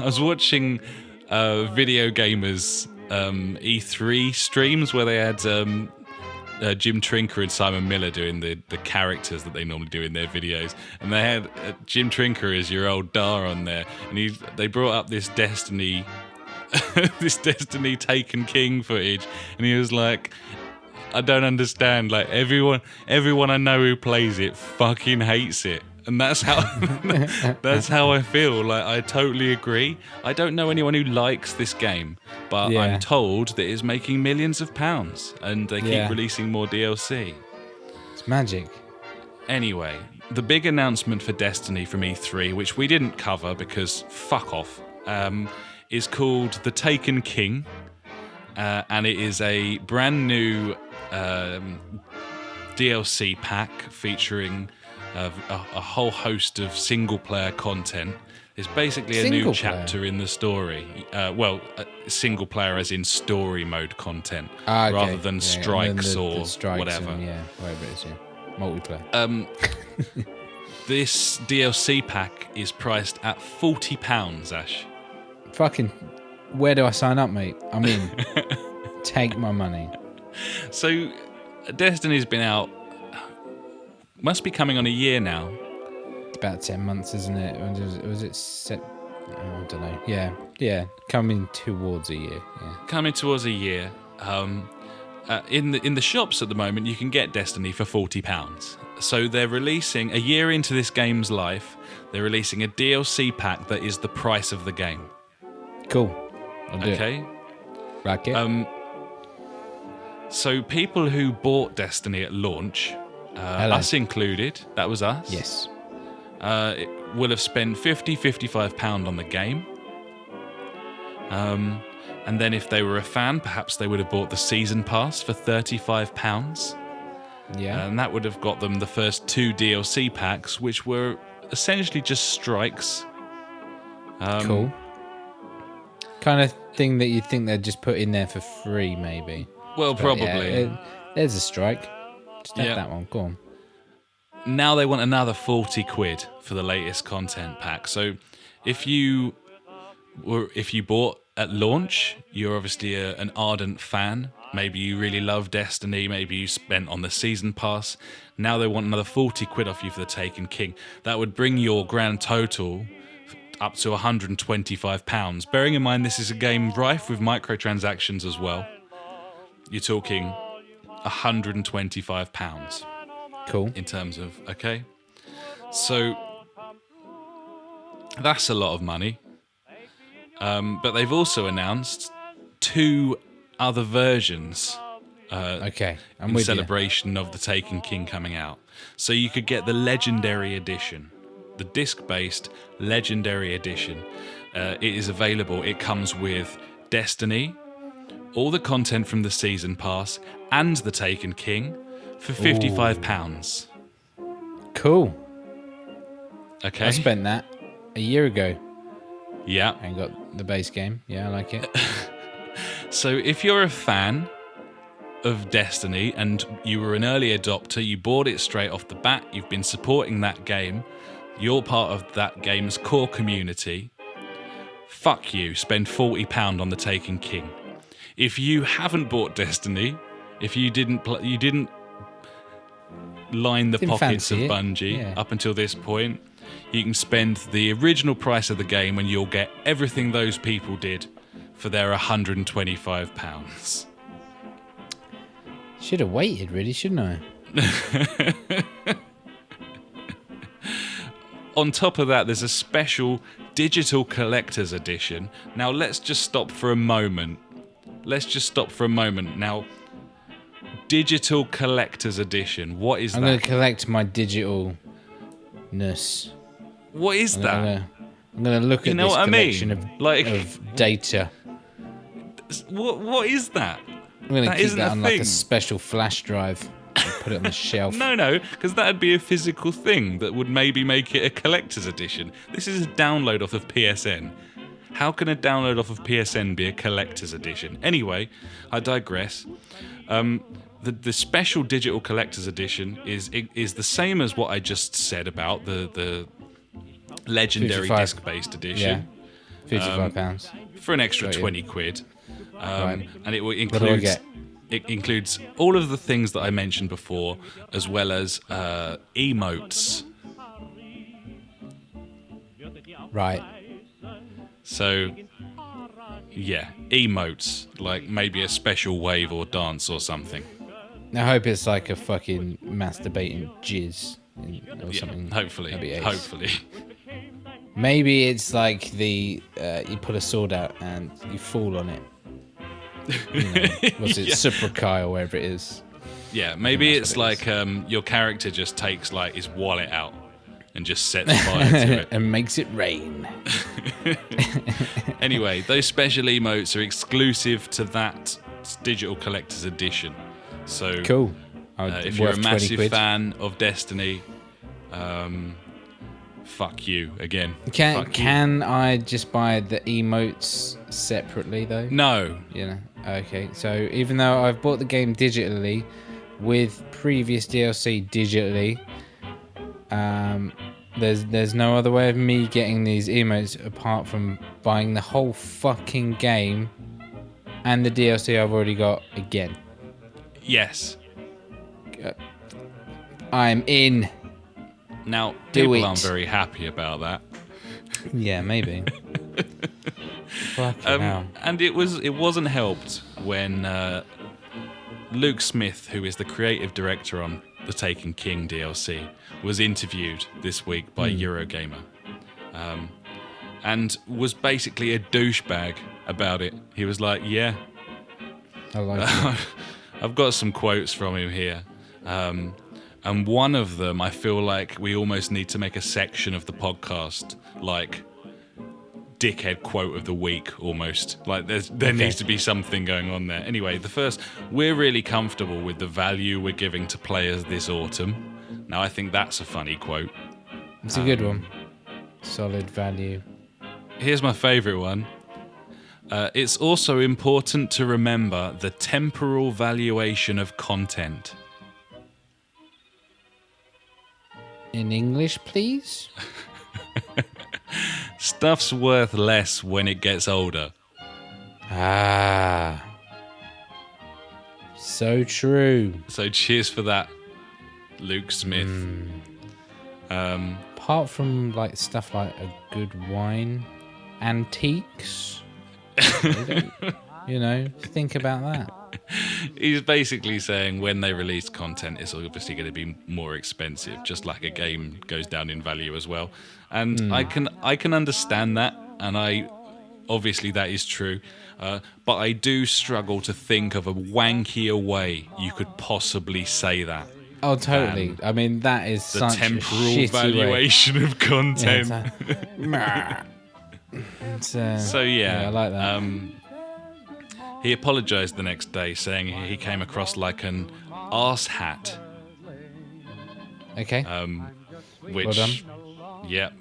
was watching video gamers E3 streams where they had Jim Trinker and Simon Miller doing the characters that they normally do in their videos, and they had Jim Trinker as your old Dar on there, and they brought up this Destiny this Destiny Taken King footage, and he was like, I don't understand, like everyone I know who plays it fucking hates it. And that's how I feel. Like, I totally agree. I don't know anyone who likes this game, but I'm told that it's making millions of pounds, and they keep releasing more DLC.
It's magic.
Anyway, the big announcement for Destiny from E3, which we didn't cover because fuck off, is called The Taken King, and it is a brand new DLC pack featuring a whole host of single-player content. It's basically a new chapter in the story. Single player as in story mode content, rather than strikes or
strikes
whatever.
And, whatever it is, multiplayer.
This DLC pack is priced at £40, Ash.
Fucking, where do I sign up, mate? I'm in. Take my money.
So, Destiny's been out, must be coming on a year now.
It's about 10 months, isn't it? Was it set? I don't know. Yeah. Coming towards a year. Yeah.
Coming towards a year. In the shops at the moment, you can get Destiny for £40. So they're releasing, a year into this game's life, they're releasing a DLC pack that is the price of the game.
Cool. I'll do
Okay?
it. Rack it.
So people who bought Destiny at launch, us included, that was us.
Yes.
Will have spent £55 on the game. And then if they were a fan, perhaps they would have bought the season pass for £35.
Yeah.
And that would have got them the first 2 DLC packs, which were essentially just strikes.
Cool. Kind of thing that you think they'd just put in there for free, maybe.
Well,
But
probably.
yeah, there's a strike. Just have that one. Go on.
Now they want another £40 for the latest content pack. So if you bought at launch, you're obviously an ardent fan. Maybe you really love Destiny. Maybe you spent on the season pass. Now they want another £40 off you for the Taken King. That would bring your grand total up to £125. Bearing in mind this is a game rife with microtransactions as well. You're talking £125
Cool.
in terms of, okay? So that's a lot of money. But they've also announced 2 other versions
Okay. I'm
in
with you.
celebration of the Taken King coming out. So you could get the Legendary Edition, the disc-based Legendary Edition. It is available. It comes with Destiny, all the content from the Season Pass, and the Taken King for £55.
Cool.
Okay?
I spent that a year ago
Yeah.
and got the base game. Yeah, I like it.
So if you're a fan of Destiny and you were an early adopter, you bought it straight off the bat, you've been supporting that game, you're part of that game's core community, fuck you, spend £40 on the Taken King. If you haven't bought Destiny, if you didn't line the
Didn't
pockets of
fancy it.
Bungie
Yeah.
up until this point, you can spend the original price of the game and you'll get everything those people did for their £125.
Should have waited, really, shouldn't I?
On top of that, there's a special digital collector's edition. Now, let's just stop for a moment. Now, digital collector's edition, what is
I'm
that?
going to collect my digitalness.
What is that?
I'm going to look
You
at
know
this
what I mean?
collection
Like-
of data.
What is that?
I'm going to
That
keep
isn't
that
a
on like
thing.
a special flash drive and put it on the shelf.
No, because that'd be a physical thing that would maybe make it a collector's edition. This is a download off of PSN. How can a download off of PSN be a collector's edition? Anyway, I digress. The special digital collector's edition is the same as what I just said about the legendary
55.
disc-based edition.
Yeah, £55.
For an extra
Got you.
£20.
Right.
And it will
What do I
include
get?
it includes all of the things that I mentioned before, as well as emotes.
Right.
So, yeah, emotes, like maybe a special wave or dance or something.
I hope it's like a fucking masturbating jizz or
Yeah,
something.
hopefully,
That'd be ace.
hopefully.
Maybe it's like you put a sword out and you fall on it. You know, what's it,
Yeah.
Suprakai or whatever it is.
Yeah, maybe
that's
it's
what it
like your character just takes like his wallet out and just sets fire to it.
And makes it rain.
Anyway, those special emotes are exclusive to that digital collector's edition. So,
Cool.
if you're a
Worth 20
massive
quid.
fan of Destiny, fuck you again. Fuck you.
Can I just buy the emotes separately though?
No.
You know. Okay. So even though I've bought the game digitally, with previous DLC digitally, There's no other way of me getting these emotes apart from buying the whole fucking game and the DLC I've already got again.
Yes.
I'm in.
Now,
Do
people
it.
aren't very happy about that.
Yeah, maybe. Fucking hell.
And it wasn't helped when Luke Smith, who is the creative director on the Taken King DLC, was interviewed this week by Eurogamer, and was basically a douchebag about it. He was like, "Yeah,
I like it.
I've got some quotes from him here." And one of them, I feel like we almost need to make a section of the podcast, like dickhead quote of the week, almost. Like there needs to be something going on there. Anyway, the first, we're really comfortable with the value we're giving to players this autumn. Now, I think that's a funny quote.
It's a good one. Solid value.
Here's my favourite one. It's also important to remember the temporal valuation of content.
In English, please?
Stuff's worth less when it gets older.
Ah. So true.
So cheers for that, Luke Smith.
Apart from like stuff like a good wine, antiques, think about that.
He's basically saying when they release content, it's obviously going to be more expensive, just like a game goes down in value as well. And I can understand that, and obviously that is true. But I do struggle to think of a wankier way you could possibly say that.
Oh, totally. I mean, that is
The
such
temporal
a shitty
valuation of content.
So
yeah,
I like that.
He apologised the next day, saying he came across like an arse hat.
Okay.
Which,
Well done.
Yeah.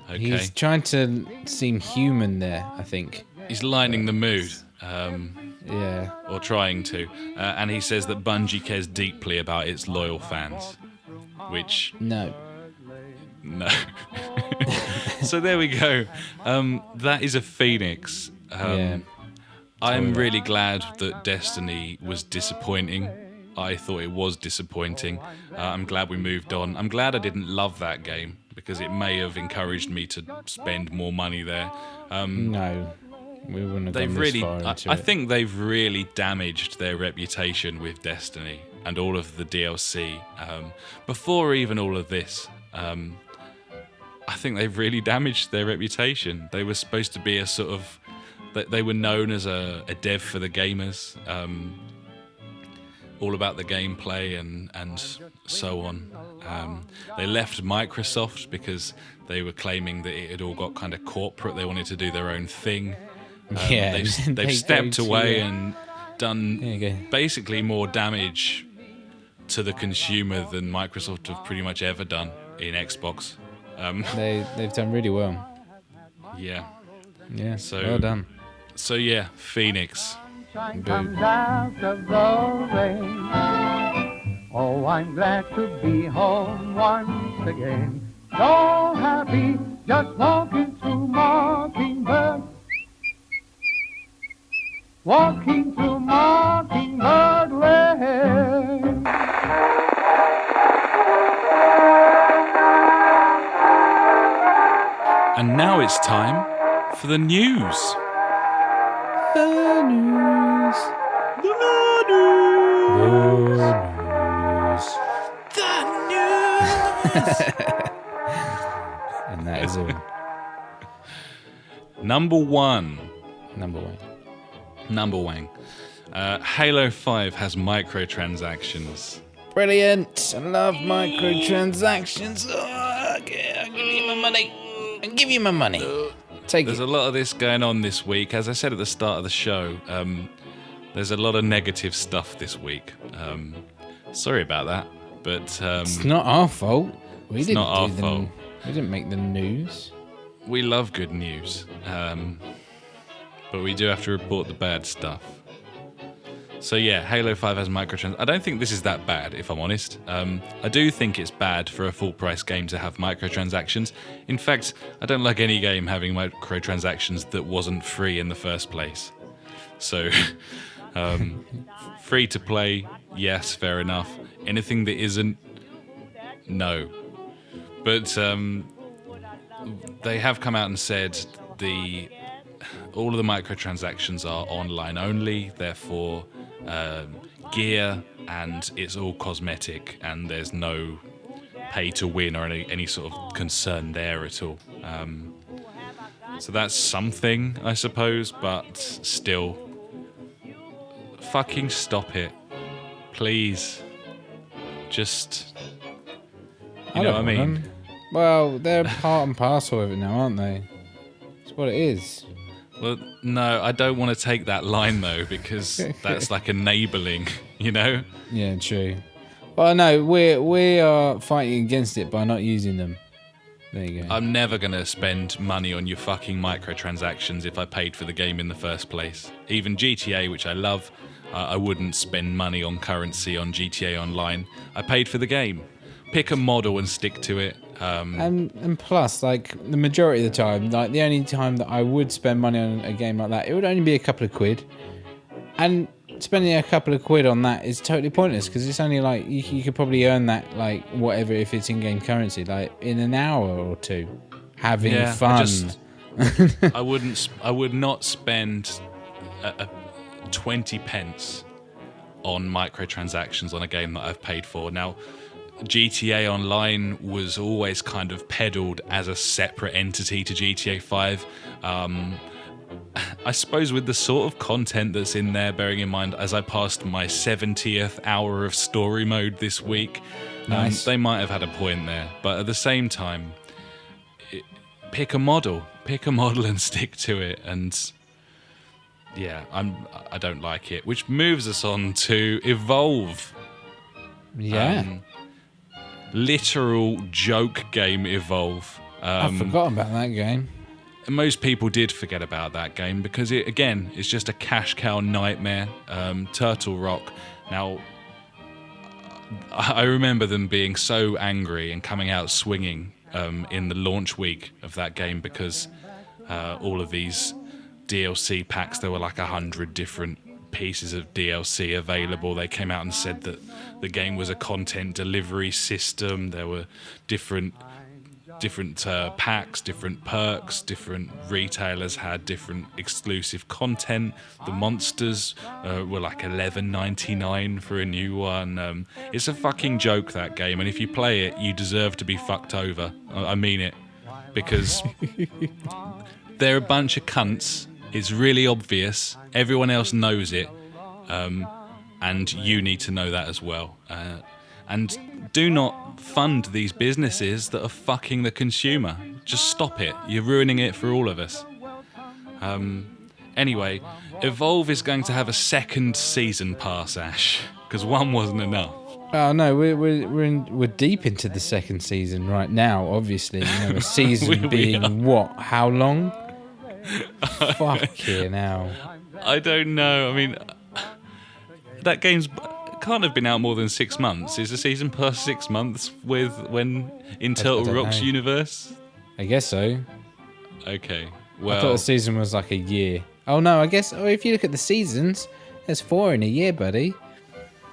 Okay.
He's trying to seem human there, I think.
He's lightening the mood.
Yeah.
Or trying to. And he says that Bungie cares deeply about its loyal fans. Which...
No.
So there we go. That is a phoenix.
Yeah.
I'm really glad that Destiny was disappointing. I thought it was disappointing. I'm glad we moved on. I'm glad I didn't love that game, because it may have encouraged me to spend more money there.
No. We wouldn't have
They've
gone
really,
this far into
I
it.
think they've really damaged their reputation with Destiny and all of the DLC. Before even all of this, I think they've really damaged their reputation. They were supposed to be a sort of... They were known as a dev for the gamers, all about the gameplay and so on. They left Microsoft because they were claiming that it had all got kind of corporate. They wanted to do their own thing. They've stepped away and done basically more damage to the consumer than Microsoft have pretty much ever done in Xbox.
They've done really well.
Yeah.
Yeah.
So
well done.
So yeah, Phoenix.
Comes out of the rain. Oh, I'm glad to be home once again. So happy, just walking through Mockingbird. Walking through Mockingbird Lane.
And now it's time for the news.
The news. And that is all.
Number one.
Number one.
Halo 5 has microtransactions.
Brilliant. I love microtransactions. Oh, okay, I'll give you my money. I'll give you my money. Take
There's
it.
a lot of this going on this week. As I said at the start of the show, there's a lot of negative stuff this week. Sorry about that, but
It's not our fault. We didn't
not our
do
fault.
We didn't make the news.
we love good news. But we do have to report the bad stuff. So yeah, Halo 5 has microtransactions. I don't think this is that bad, if I'm honest. I do think it's bad for a full-price game to have microtransactions. In fact, I don't like any game having microtransactions that wasn't free in the first place. So, free to play, yes, fair enough. Anything that isn't, no. But they have come out and said all of the microtransactions are online only, therefore gear, and it's all cosmetic, and there's no pay to win or any sort of concern there at all. So that's something, I suppose, but still, fucking stop it, please. Just, you know what I mean?
Well, they're part and parcel of it now, aren't they? It's what it is.
Well, no, I don't want to take that line, though, because that's like enabling, you know?
Yeah, true. Well, no, we are fighting against it by not using them. There you go.
I'm never going to spend money on your fucking microtransactions if I paid for the game in the first place. Even GTA, which I love, I wouldn't spend money on currency on GTA Online. I paid for the game. Pick a model and stick to it.
And plus, like, the majority of the time, like, the only time that I would spend money on a game like that, it would only be a couple of quid. And spending a couple of quid on that is totally pointless, because it's only, like, you could probably earn that, like, whatever, if it's in-game currency, like, in an hour or two. Having fun.
I would not spend 20 pence on microtransactions on a game that I've paid for. Now, GTA Online was always kind of peddled as a separate entity to GTA 5. I suppose with the sort of content that's in there, bearing in mind as I passed my 70th hour of story mode this week,
nice.
They might have had a point there. But at the same time, pick a model and stick to it. And yeah, I don't like it. Which moves us on to Evolve.
Yeah.
Literal joke game Evolve.
I forgot about that game.
Most people did forget about that game because it's just a cash cow nightmare. Turtle Rock. Now, I remember them being so angry and coming out swinging in the launch week of that game because all of these DLC packs, there were like 100 different pieces of DLC available. They came out and said that the game was a content delivery system. There were different packs, different perks, different retailers had different exclusive content. The monsters were like $11.99 for a new one. It's a fucking joke, that game, and if you play it, you deserve to be fucked over. I mean it, because they're a bunch of cunts. It's really obvious. Everyone else knows it. And you need to know that as well. And do not fund these businesses that are fucking the consumer. Just stop it. You're ruining it for all of us. Anyway, Evolve is going to have a second season pass, Ash, because one wasn't enough.
Oh no, we're deep into the second season right now. Obviously, a season being what? How long? Fucking hell.
I don't know. I mean, that game's can't have been out more than 6 months. Is the season pass 6 months in Turtle Rock's universe?
I guess so.
Okay. Well,
I thought the season was like a year. Oh no, I guess if you look at the seasons, there's 4 in a year, buddy.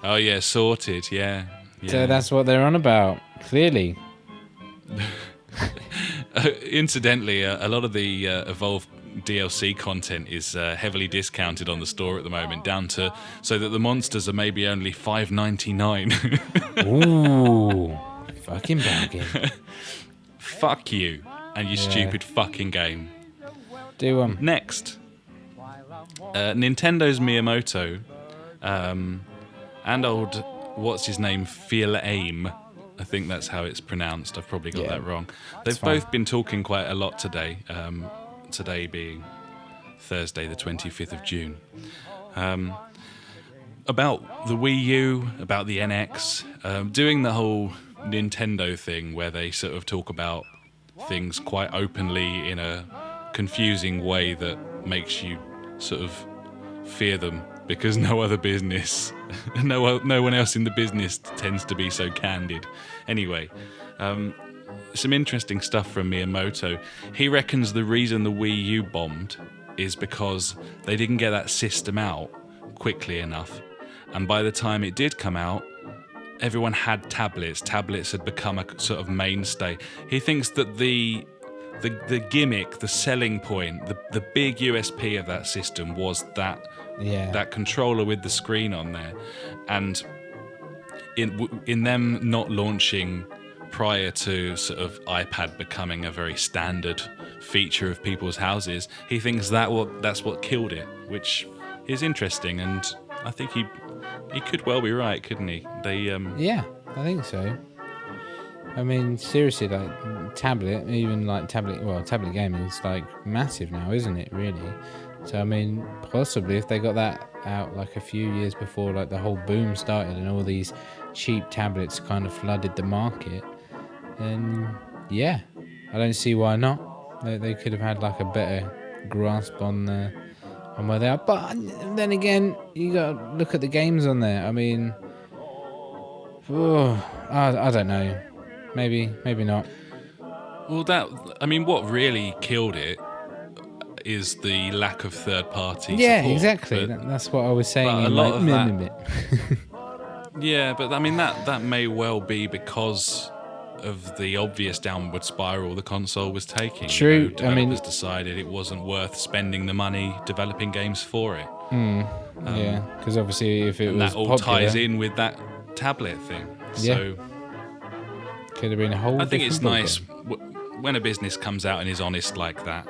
Oh yeah, sorted. Yeah.
So that's what they're on about. Clearly.
Incidentally, a lot of the Evolve DLC content is heavily discounted on the store at the moment, down to so that the monsters are maybe only $5.99.
Ooh, fucking bargain.
Fuck you and your stupid fucking game.
Do them.
Next, Nintendo's Miyamoto and old what's his name, Phil Aim. I think that's how it's pronounced. I've probably got that wrong. They've both been talking quite a lot today. Today being Thursday, the 25th of June, about the Wii U, about the NX, doing the whole Nintendo thing where they sort of talk about things quite openly in a confusing way that makes you sort of fear them because no other business, no one else in the business tends to be so candid. Anyway, some interesting stuff from Miyamoto. He reckons the reason the Wii U bombed is because they didn't get that system out quickly enough. And by the time it did come out, everyone had tablets. Tablets had become a sort of mainstay. He thinks that the gimmick, the selling point, the big USP of that system was that controller with the screen on there. And in them not launching prior to sort of iPad becoming a very standard feature of people's houses, he thinks that's what killed it, which is interesting, and I think he could well be right, couldn't he?
Yeah, I think so. I mean, seriously, like tablet gaming is like massive now, isn't it? Really. So I mean, possibly if they got that out like a few years before, like the whole boom started and all these cheap tablets kind of flooded the market, then yeah, I don't see why not. They could have had like a better grasp on where they are. But then again, you got to look at the games on there. I mean, I don't know. Maybe not.
Well, what really killed it is the lack of third-party support.
Exactly. That's what I was saying.
A lot of that. Yeah, but I mean that may well be because of the obvious downward spiral the console was taking.
True.
Developers decided it wasn't worth spending the money developing games for it.
Yeah, because obviously if it was
that all
popular,
ties in with that tablet thing. So
could have been a whole.
I think it's
different
nice when a business comes out and is honest like that.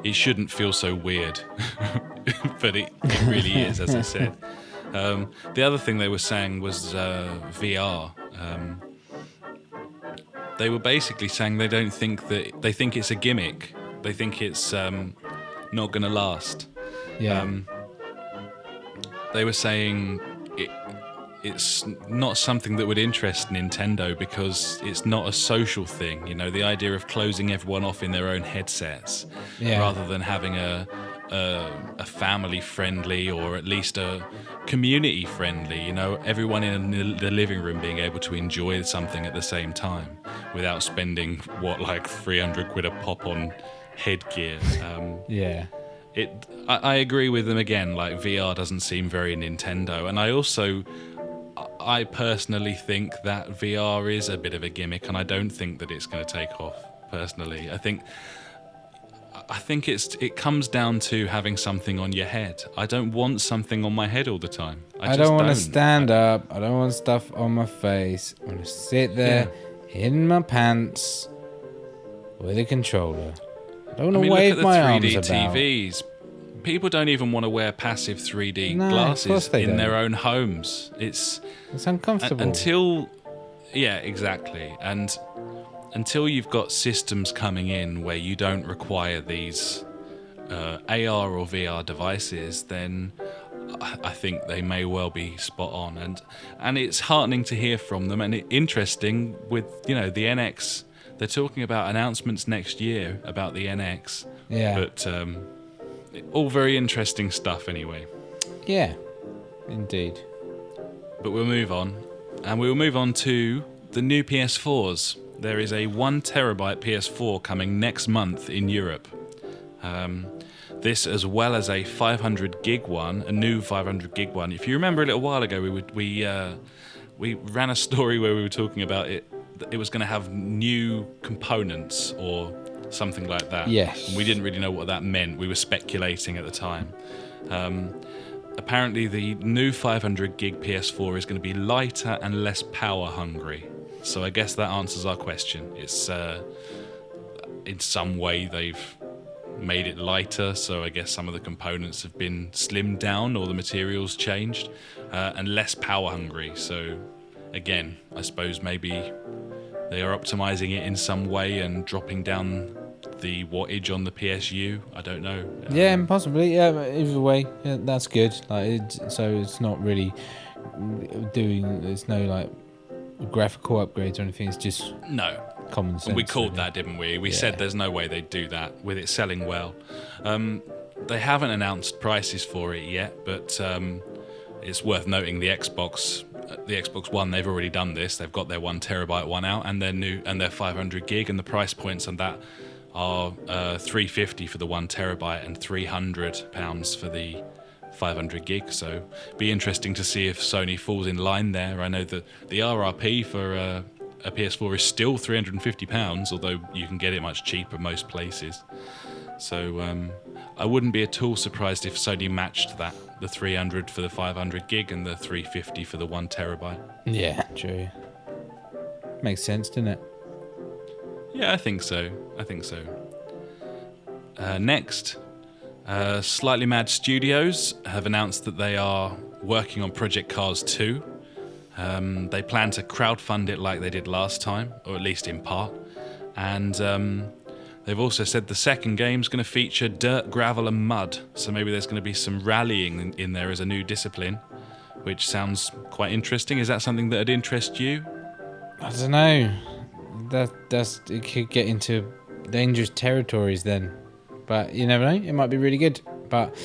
It shouldn't feel so weird, but it really is, as I said. The other thing they were saying was VR. They were basically saying they think it's a gimmick. They think it's not going to last.
Yeah.
They were saying it's not something that would interest Nintendo because it's not a social thing. You know, the idea of closing everyone off in their own headsets rather than having a family-friendly or at least a community-friendly, you know, everyone in the living room being able to enjoy something at the same time without spending, like 300 quid a pop on headgear. I agree with them again, like VR doesn't seem very Nintendo. And I personally think that VR is a bit of a gimmick, and I don't think that it's going to take off, personally. I think it comes down to having something on your head. I don't want something on my head all the time. I
don't want to stand up. I don't want stuff on my face. I want to sit there in my pants with a controller. I don't want to wave my arms about.
Look at the 3D TVs. People don't even want to wear passive 3D glasses in their own homes. It's
uncomfortable.
Exactly. And until you've got systems coming in where you don't require these AR or VR devices, then I think they may well be spot on. And it's heartening to hear from them, and interesting with the NX. They're talking about announcements next year about the NX.
Yeah.
But all very interesting stuff anyway.
Yeah, indeed.
But we'll move on. And we'll move on to the new PS4s. There is a 1 terabyte PS4 coming next month in Europe. This as well as a 500 gig one, a new 500 gig one. If you remember a little while ago, we ran a story where we were talking about it. It was going to have new components or something like that.
Yes.
We didn't really know what that meant. We were speculating at the time. Apparently, the new 500 gig PS4 is going to be lighter and less power hungry. So I guess that answers our question. It's in some way they've made it lighter, so I guess some of the components have been slimmed down or the materials changed, and less power hungry. So again, I suppose maybe they are optimizing it in some way and dropping down the wattage on the PSU. I don't know.
Yeah, possibly. Yeah, either way, that's good. So it's not really there's no like graphical upgrades or anything. It's just common sense.
We called that, didn't we? We said there's no way they'd do that with it selling well. They haven't announced prices for it yet, but it's worth noting the Xbox One, they've already done this. They've got their 1 terabyte one out, and their 500 gig, and the price points on that are $350 for the 1 terabyte and £300 for the 500 gig. So be interesting to see if Sony falls in line there. I know that the RRP for a PS4 is still £350, although you can get it much cheaper most places. So I wouldn't be at all surprised if Sony matched that, the 300 for the 500 gig and the 350 for the 1 terabyte.
Yeah, true. Makes sense, doesn't it?
Yeah, I think so. Next, Slightly Mad Studios have announced that they are working on Project Cars 2. They plan to crowdfund it like they did last time, or at least in part. And they've also said the second game's going to feature dirt, gravel and mud. So maybe there's going to be some rallying in there as a new discipline, which sounds quite interesting. Is that something that would interest you?
I don't know. It could get into dangerous territories then. But you never know. It might be really good. But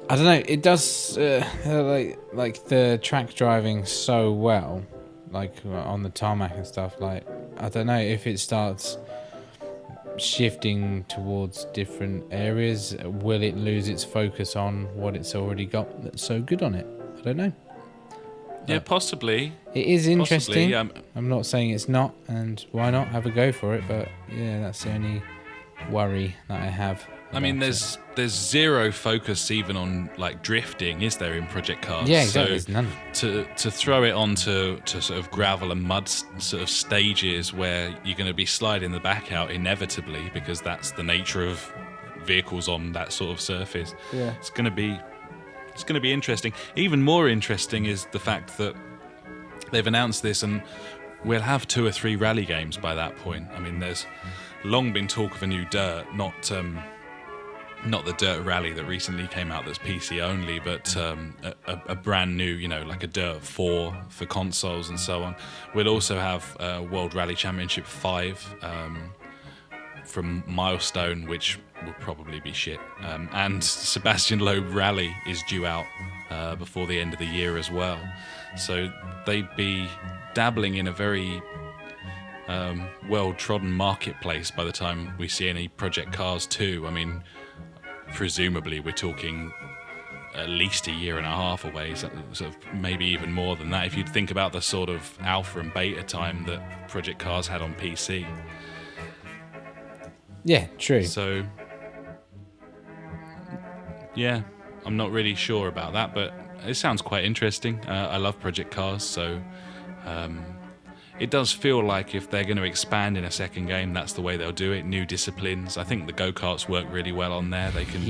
I don't know. It does like the track driving so well, like on the tarmac and stuff. Like I don't know if it starts shifting towards different areas, will it lose its focus on what it's already got that's so good on it? I don't know.
Yeah, possibly.
It is interesting.
Possibly,
I'm not saying it's not, and why not have a go for it? But yeah, that's the only worry that I have.
I mean, there's zero focus even on like drifting, is there, in Project Cars?
Yeah, exactly.
So
There's none.
to throw it onto sort of gravel and mud sort of stages where you're going to be sliding the back out inevitably, because that's the nature of vehicles on that sort of surface.
Yeah.
It's going to be interesting. Even more interesting is the fact that they've announced this, and we'll have 2 or 3 rally games by that point. I mean, there's long been talk of a new Dirt, not the Dirt Rally that recently came out that's PC only, but a brand new, like a Dirt 4 for consoles and so on. We'll also have World Rally Championship 5 from Milestone, which will probably be shit. And Sebastian Loeb Rally is due out before the end of the year as well. So they'd be dabbling in a very well-trodden marketplace by the time we see any Project Cars 2. I mean, presumably we're talking at least a year and a half away, so sort of maybe even more than that, if you'd think about the sort of alpha and beta time that Project Cars had on PC.
Yeah, true.
So, yeah, I'm not really sure about that, but it sounds quite interesting. I love Project Cars, so it does feel like if they're going to expand in a second game, that's the way they'll do it. New disciplines. I think the go-karts work really well on there. They can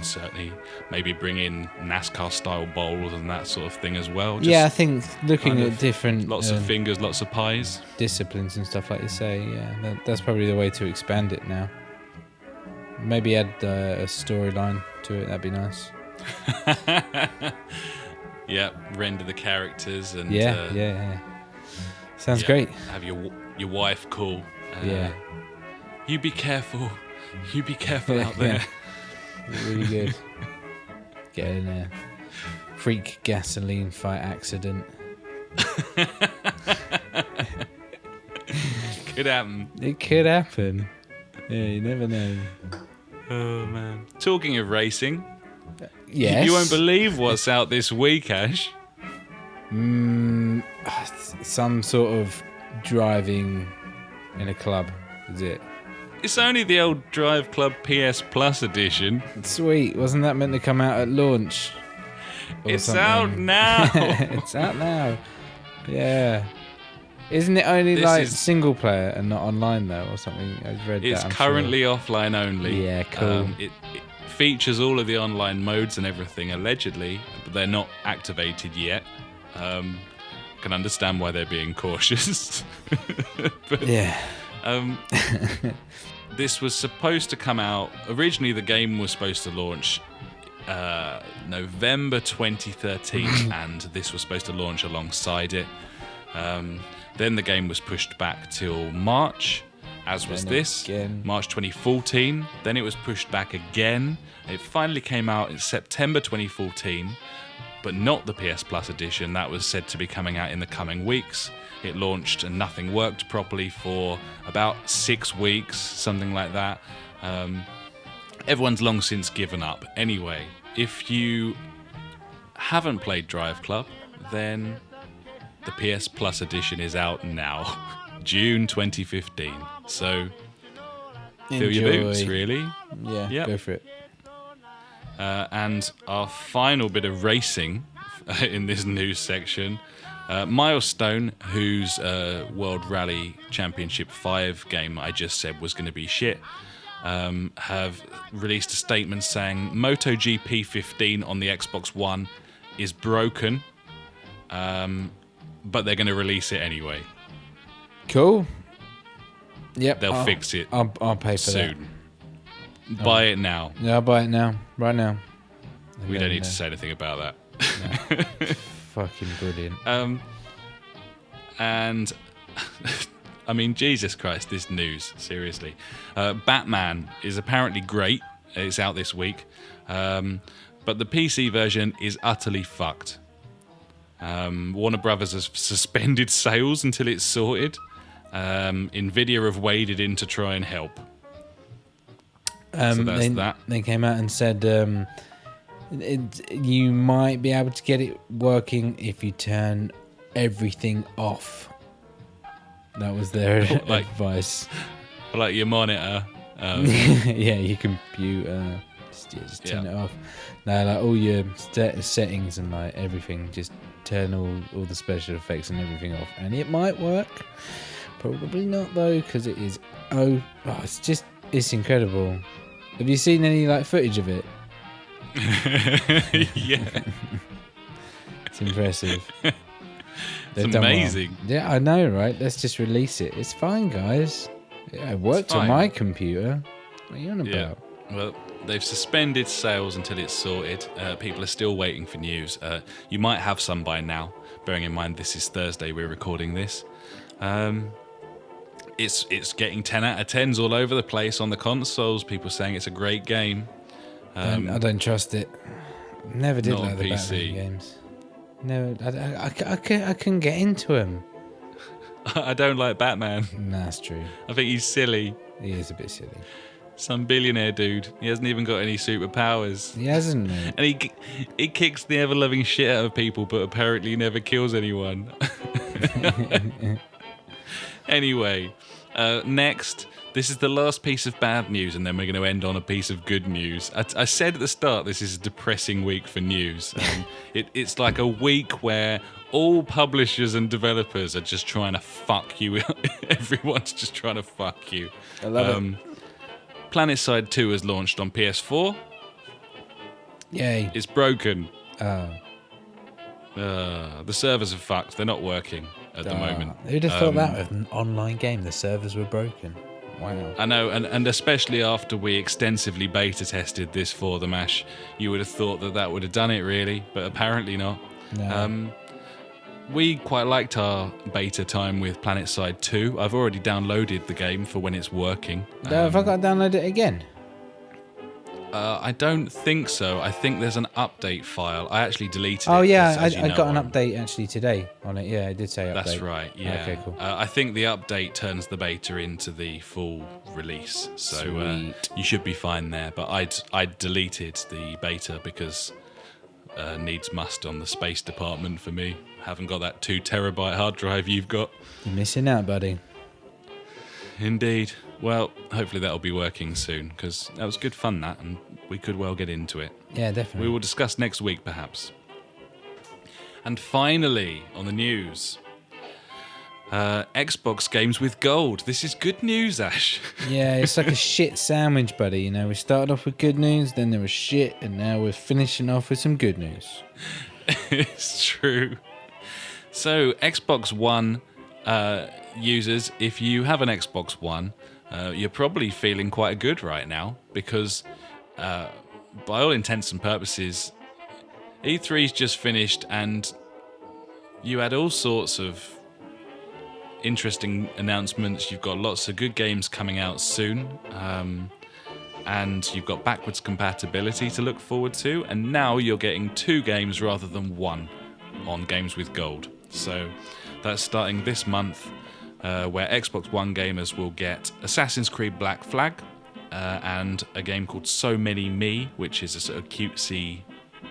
certainly maybe bring in NASCAR-style bowls and that sort of thing as well.
Yeah, I think looking at different...
Lots of fingers, lots of pies.
Disciplines and stuff like you say, yeah. That's probably the way to expand it now. Maybe add a storyline to it, that'd be nice.
Yeah, render the characters and...
Yeah. Sounds great.
Have your wife call.
Yeah.
You be careful. You be careful out there.
Really good. Get in there. Freak gasoline fight accident.
Could happen.
It could happen. Yeah, you never know.
Oh, man. Talking of racing.
Yes.
You won't believe what's out this week, Ash.
Some sort of driving in a club, is it?
It's only the old Driveclub PS Plus edition.
Sweet. Wasn't that meant to come out at launch?
It's
something?
out now.
It's out now. Yeah. Isn't it only single player and not online though, or something? I've read
it's
that. It's
currently offline only.
Yeah, cool.
It features all of the online modes and everything, allegedly, but they're not activated yet. Can understand why they're being cautious. But,
yeah.
This was supposed to come out. Originally, the game was supposed to launch November 2013, and this was supposed to launch alongside it. Then the game was pushed back till March, as was
Then
this.
again.
March 2014. Then it was pushed back again. It finally came out in September 2014, but not the PS Plus edition. That was said to be coming out in the coming weeks. It launched and nothing worked properly for about 6 weeks, something like that. Everyone's long since given up. Anyway, if you haven't played Driveclub, then the PS Plus edition is out now, June 2015. So, fill your boots, really.
Yeah,
Yep.
go for it.
And our final bit of racing in this news section, Milestone, whose World Rally Championship 5 game I just said was going to be shit, have released a statement saying MotoGP 15 on the Xbox One is broken, but they're going to release it anyway.
Cool. Yep.
They'll fix it
I'll pay for
soon. Buy it now.
that. Yeah, I'll buy it now. Right now.
We don't need to say anything about that.
Fucking brilliant.
And I mean, Jesus Christ, this news, seriously. Batman is apparently great. It's out this week. But the PC version is utterly fucked. Warner Brothers has suspended sales until it's sorted. Nvidia have waded in to try and help. So that's that.
They came out and said you might be able to get it working if you turn everything off. That was their advice.
Like your monitor.
Yeah, your computer. Just turn it off. No, like all your settings and like everything, just turn all the special effects and everything off, and it might work. Probably not though, because it is it's incredible. Have you seen any like footage of it?
Yeah.
It's impressive.
It's amazing.
Well. Yeah, I know, right? Let's just release it. It's fine, guys. Yeah, it worked on my computer. What are you on about?
Yeah. Well, they've suspended sales until it's sorted. People are still waiting for news. You might have some by now, bearing in mind this is Thursday we're recording this. It's getting 10 out of 10s all over the place on the consoles. People saying it's a great game.
I don't trust it. Never did
not
like
on
the
PC.
Batman games. No, I couldn't get into him.
I don't like Batman.
Nah, that's true.
I think he's silly.
He is a bit silly.
Some billionaire dude. He hasn't even got any superpowers.
He hasn't, mate.
And he kicks the ever-loving shit out of people, but apparently never kills anyone. Anyway, next, this is the last piece of bad news, and then we're going to end on a piece of good news. I said at the start this is a depressing week for news. It's like a week where all publishers and developers are just trying to fuck you. Everyone's just trying to fuck you.
I love it.
PlanetSide 2 has launched on PS4.
Yay.
It's broken.
Oh.
The servers are fucked. They're not working at the moment.
Who'd have thought that with an online game, the servers were broken? Wow.
I know, and especially after we extensively beta tested this for the MASH, you would have thought that would have done it, really, but apparently not.
No.
We quite liked our beta time with PlanetSide 2. I've already downloaded the game for when it's working.
Have I got to download it again?
I don't think so. I think there's an update file. I actually deleted it.
Oh, yeah,
as you
I
know,
got an update actually today on it. Yeah, I did say update.
That's right, yeah.
Okay, cool.
I think the update turns the beta into the full release. So
Sweet.
you should be fine there. But I'd deleted the beta because needs must on the space department for me. Haven't got that 2 terabyte hard drive you've got.
You're missing out, buddy.
Indeed. Well, hopefully that'll be working soon, because that was good fun, that, and we could well get into it.
Yeah, definitely.
We will discuss next week, perhaps. And finally, on the news, Xbox games with gold. This is good news, Ash.
Yeah, it's like a shit sandwich, buddy. You know, we started off with good news, then there was shit, and now we're finishing off with some good news.
It's true. So, Xbox One users, if you have an Xbox One, you're probably feeling quite good right now because, by all intents and purposes, E3's just finished and you had all sorts of interesting announcements. You've got lots of good games coming out soon. And you've got backwards compatibility to look forward to. And now you're getting 2 games rather than 1 on Games with Gold. So that's starting this month, where Xbox One gamers will get Assassin's Creed Black Flag and a game called So Many Me, which is a sort of cutesy,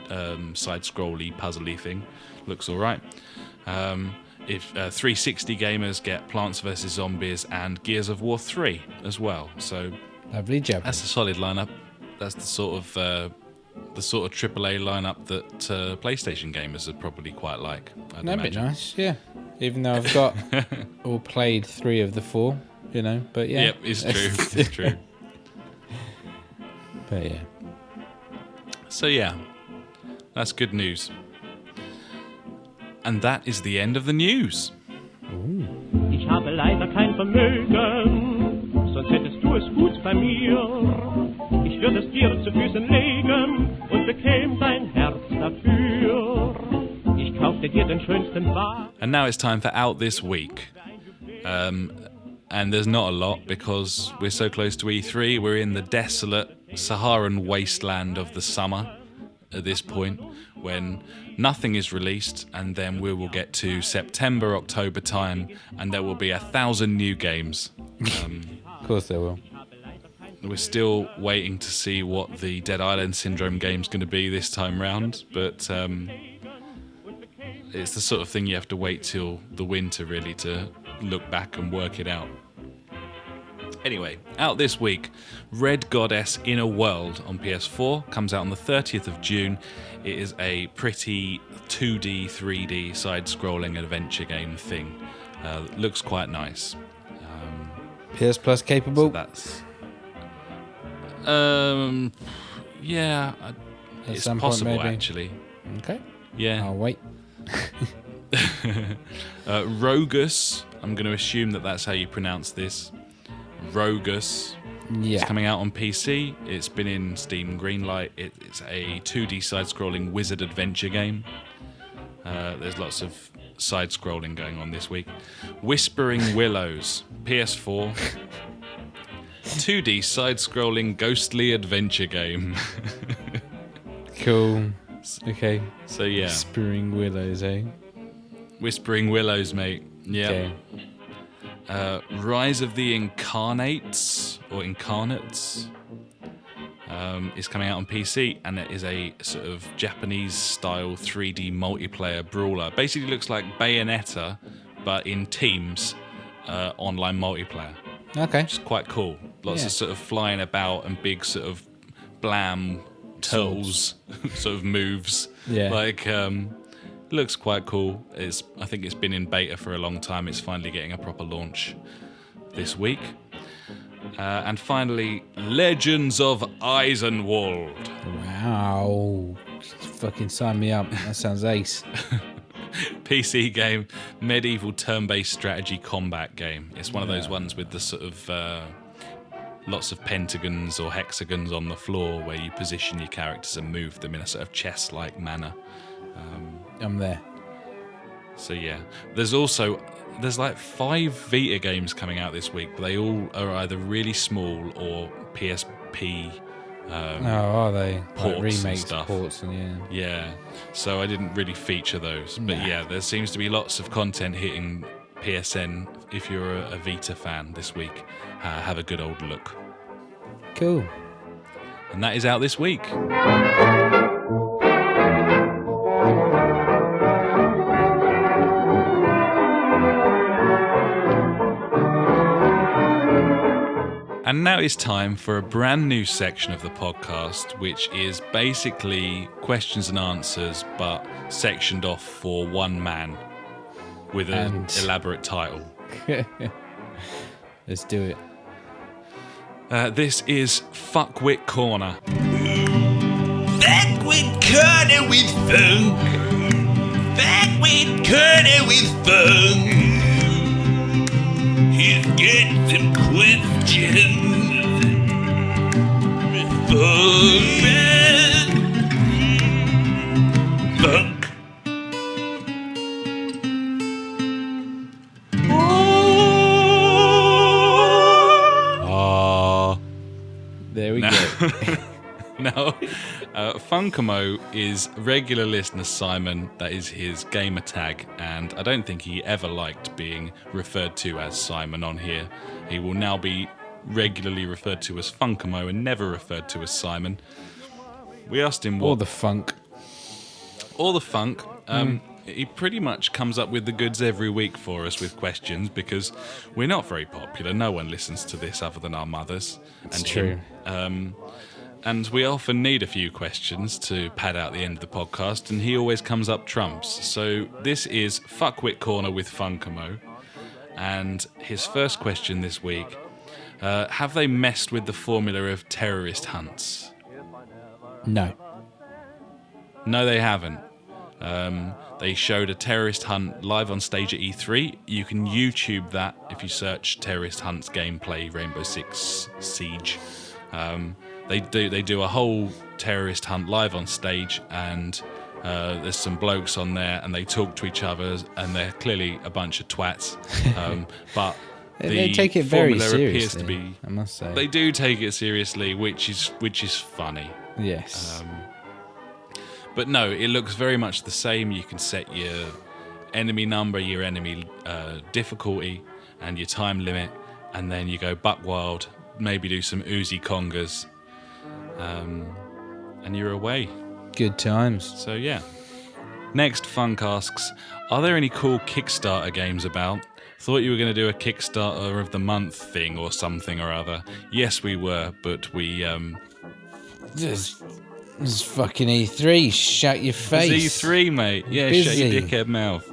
side-scrolly, puzzly thing. Looks all right. If 360 gamers get Plants vs. Zombies and Gears of War 3 as well. So
Lovely job.
that's a solid lineup. That's the sort of AAA lineup that PlayStation gamers would probably quite like.
That'd be nice, yeah. Even though I've got all played 3 of the 4, but yeah.
Yep, it's true. It's true.
But yeah.
So yeah, that's good news. And that is the end of the news.
Ich habe leider kein Vermögen, sonst hättest du es gut bei mir. Ich würde es dir zu Füßen legen und bekäme dein Herz dafür. Ich kaufte dir den schönsten Wagen.
And now it's time for Out This Week. And there's not a lot because we're so close to E3. We're in the desolate Saharan wasteland of the summer at this point, when nothing is released, and then we will get to September, October time, and there will be 1,000 new games.
Of course there will.
We're still waiting to see what the Dead Island Syndrome game's going to be this time round, but it's the sort of thing you have to wait till the winter really to look back and work it out. Anyway, out this week, Red Goddess in a World on PS4 comes out on the 30th of June. It is a pretty 2D, 3D side-scrolling adventure game thing. Looks quite nice.
PS Plus capable?
So that's... yeah, it's
some point,
possible
maybe.
actually.
Okay.
Yeah.
I'll wait.
Rogus, I'm going to assume that that's how you pronounce this. Rogus.
Yeah.
It's coming out on PC. It's been in Steam Greenlight. It's a 2D side-scrolling wizard adventure game. There's lots of side-scrolling going on this week. Whispering Willows, PS4. 2D side-scrolling ghostly adventure game.
Cool. Okay.
So yeah,
Whispering Willows, eh?
Whispering Willows, mate. Yeah.
Okay.
Rise of the Incarnates, or Incarnates, is coming out on PC, and it is a sort of Japanese-style 3D multiplayer brawler. Basically looks like Bayonetta, but in teams, online multiplayer.
Okay.
Which is quite cool. Lots
Yeah.
of sort of flying about and big sort of blam turtles sort of moves.
Yeah.
Like, looks quite cool. I think it's been in beta for a long time. It's finally getting a proper launch this week. And finally, Legends of Eisenwald.
Wow. Fucking sign me up. That sounds ace.
PC game, medieval turn-based strategy combat game. It's one of those ones with the sort of lots of pentagons or hexagons on the floor where you position your characters and move them in a sort of chess-like manner.
I'm there.
So yeah, there's like 5 Vita games coming out this week, but they all are either really small or PSP
Are they?
ports
Like
and
remakes,
stuff.
ports, and yeah.
Yeah, so I didn't really feature those. But yeah, there seems to be lots of content hitting PSN if you're a Vita fan this week. Have a good old look.
Cool.
And that is out this week. And now it's time for a brand new section of the podcast, which is basically questions and answers, but sectioned off for one man with an elaborate title.
Let's do it.
This is Fuckwit Corner.
Fuckwit Corner with funk. Fuckwit Corner with funk. He's got some questions. Funk.
No. Funkamo is regular listener Simon. That is his gamer tag, and I don't think he ever liked being referred to as Simon on here. He will now be regularly referred to as Funkamo and never referred to as Simon. We asked him what...
Or the funk.
He pretty much comes up with the goods every week for us with questions because we're not very popular. No one listens to this other than our mothers.
It's true.
And we often need a few questions to pad out the end of the podcast, and he always comes up trumps. So this is Fuckwit Corner with Funkamo, and his first question this week: have they messed with the formula of terrorist hunts?
No.
No, they haven't. They showed a terrorist hunt live on stage at E3. You can YouTube that if you search terrorist hunts gameplay Rainbow Six Siege. They do a whole terrorist hunt live on stage, and there's some blokes on there, and they talk to each other, and they're clearly a bunch of twats. But
they take it very seriously.
Appears to be,
I must say,
they do take it seriously, which is funny.
Yes.
But no, it looks very much the same. You can set your enemy number, your enemy difficulty, and your time limit, and then you go buck wild, maybe do some Uzi congas, and you're away.
Good times.
So yeah. Next, Funk asks, are there any cool Kickstarter games about? Thought you were going to do a Kickstarter of the month thing or something or other. Yes, we were, but we...
It's fucking E3. Shut your face.
It's E3, mate. Yeah,
Busy.
shut your dickhead mouth.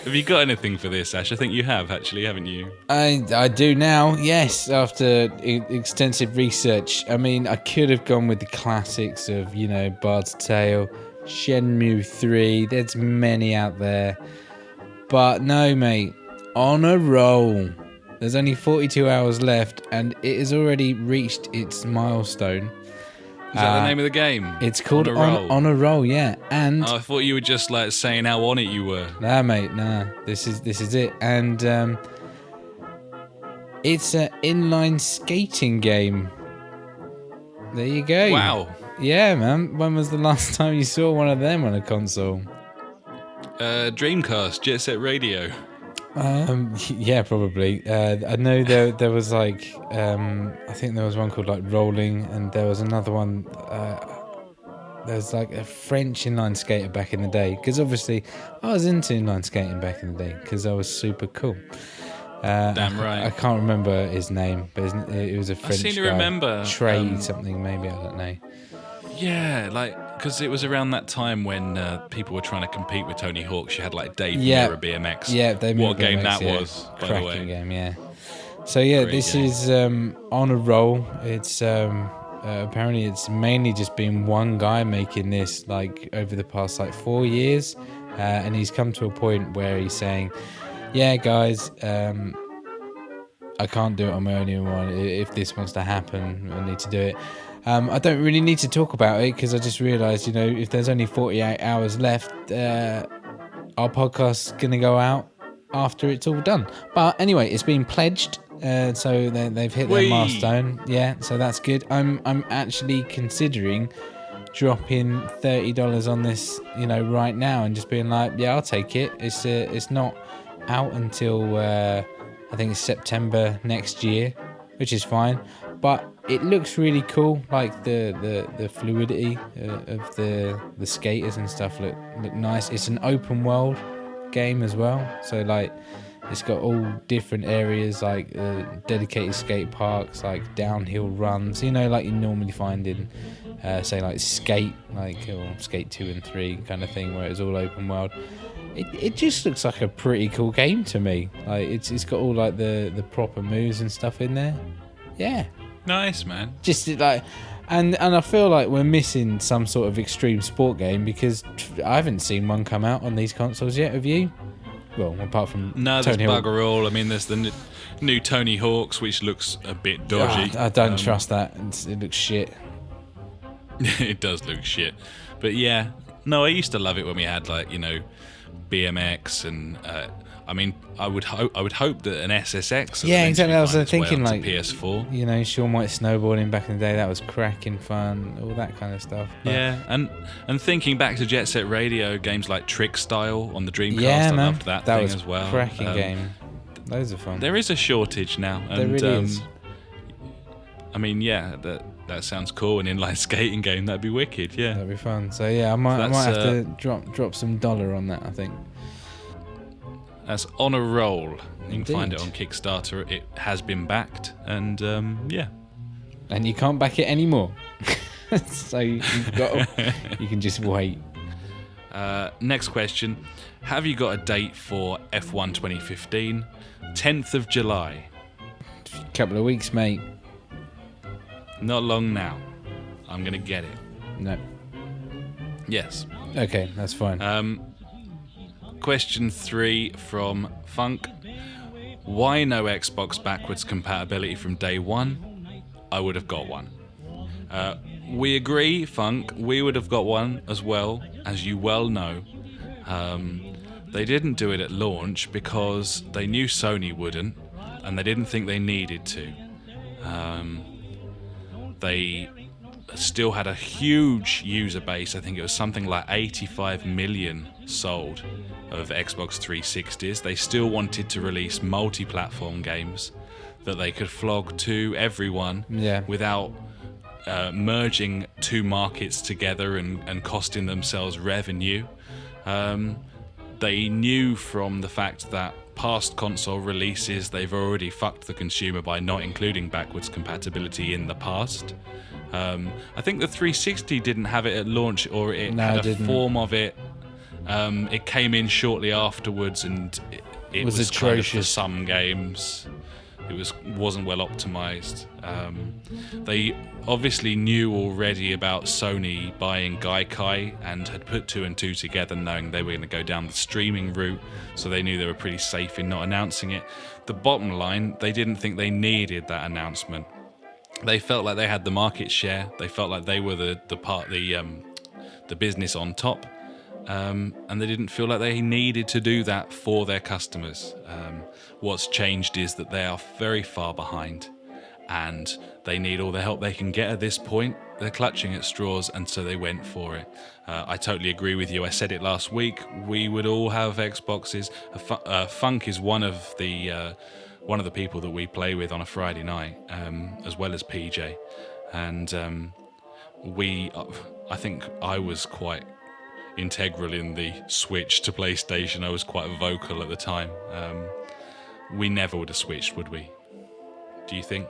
Have you got anything for this, Ash? I think you have, actually, haven't you?
I do now, yes, after extensive research. I mean, I could have gone with the classics of, Bard's Tale, Shenmue 3. There's many out there. But no, mate. On a roll. There's only 42 hours left, and it has already reached its milestone.
Is that the name of the game?
It's called On a Roll, yeah. And
I thought you were just like saying how on it you were.
Nah, mate, nah. This is it. And it's an inline skating game. There you go.
Wow.
Yeah, man. When was the last time you saw one of them on a console?
Dreamcast, Jet Set Radio.
Yeah, probably. I know there was like I think there was one called like Rolling, and there was another one. There's like a French inline skater back in the day, because obviously I was into inline skating back in the day because I was super cool.
Damn right.
I can't remember his name, but it was a French guy.
I seem to remember
Trey something, maybe, I don't know.
Yeah, like, because it was around that time when people were trying to compete with Tony Hawk's. You had like Dave Mirror BMX.
Yeah, Dave Mirror
What a game
BMX,
that
yeah.
was, by
Cracking
the way.
Game, yeah. So yeah,
Great
this
game.
is on a roll. It's apparently it's mainly just been one guy making this like over the past like 4 years, and he's come to a point where he's saying, "Yeah, guys, I can't do it on my own anymore. If this wants to happen, I need to do it." I don't really need to talk about it because I just realised, if there's only 48 hours left, our podcast's going to go out after it's all done. But anyway, it's been pledged, so they've hit their milestone. Yeah, so that's good. I'm actually considering dropping $30 on this, right now, and just being like, yeah, I'll take it. It's not out until I think it's September next year, which is fine. But it looks really cool, like the fluidity of the skaters and stuff look nice. It's an open world game as well, so like it's got all different areas, like dedicated skate parks, like downhill runs, like you normally find in say like Skate, or Skate 2 and 3 kind of thing, where it's all open world. It just looks like a pretty cool game to me. Like it's got all like the proper moves and stuff in there. Yeah.
Nice, man.
Just like, and I feel like we're missing some sort of extreme sport game, because I haven't seen one come out on these consoles yet. Have you? Well, apart from
no, there's bugger all. I mean, there's the new Tony Hawk's, which looks a bit dodgy.
I don't trust that. It looks shit.
It does look shit. But yeah, no, I used to love it when we had like, BMX, and I mean, I would hope that an SSX.
Yeah, exactly. I was
finds its way
thinking
onto
like
PS4.
You know, Sean White snowboarding back in the day. That was cracking fun. All that kind of stuff. But
Yeah, and thinking back to Jet Set Radio, games like Trick Style on the Dreamcast,
yeah,
I
man,
loved that thing
was
as well.
Cracking game. Those are fun.
There is a shortage now, and
There really is.
I mean, yeah, that sounds cool. An inline skating game, that'd be wicked. Yeah,
That'd be fun. So yeah, I might
that's,
have to drop some dollar on that. I think.
that's on a roll. You
Indeed.
can find it on Kickstarter. It has been backed, and yeah.
And you can't back it anymore. So you've got. You can just wait.
Next question: have you got a date for F1 2015? 10th of July.
Couple of weeks, mate.
Not long now. I'm gonna get it.
No.
Yes.
Okay, that's fine.
Question 3 from Funk. Why no Xbox backwards compatibility from day one? I would have got one. We agree, Funk. We would have got one as well, as you well know. They didn't do it at launch because they knew Sony wouldn't, and they didn't think they needed to. They still had a huge user base. I think it was something like 85 million sold of Xbox 360s. They still wanted to release multi-platform games that they could flog to everyone without merging two markets together and costing themselves revenue. They knew from the fact that past console releases, they've already fucked the consumer by not including backwards compatibility in the past. I think the 360 didn't have it at launch, or it had a form of it. It came in shortly afterwards, and it was
atrocious.
kind of for some games. It wasn't well optimized. They obviously knew already about Sony buying Gaikai and had put 2 and 2 together, knowing they were going to go down the streaming route, so they knew they were pretty safe in not announcing it. The bottom line, they didn't think they needed that announcement. They felt like they had the market share. They felt like they were the business on top. And they didn't feel like they needed to do that for their customers. What's changed is that they are very far behind, and they need all the help they can get at this point. They're clutching at straws, and so they went for it. I totally agree with you. I said it last week. We would all have Xboxes. Funk is one of the people that we play with on a Friday night, as well as PJ. And I think I was quite integral in the switch to PlayStation. I was quite vocal at the time. We never would have switched, would we? Do you think?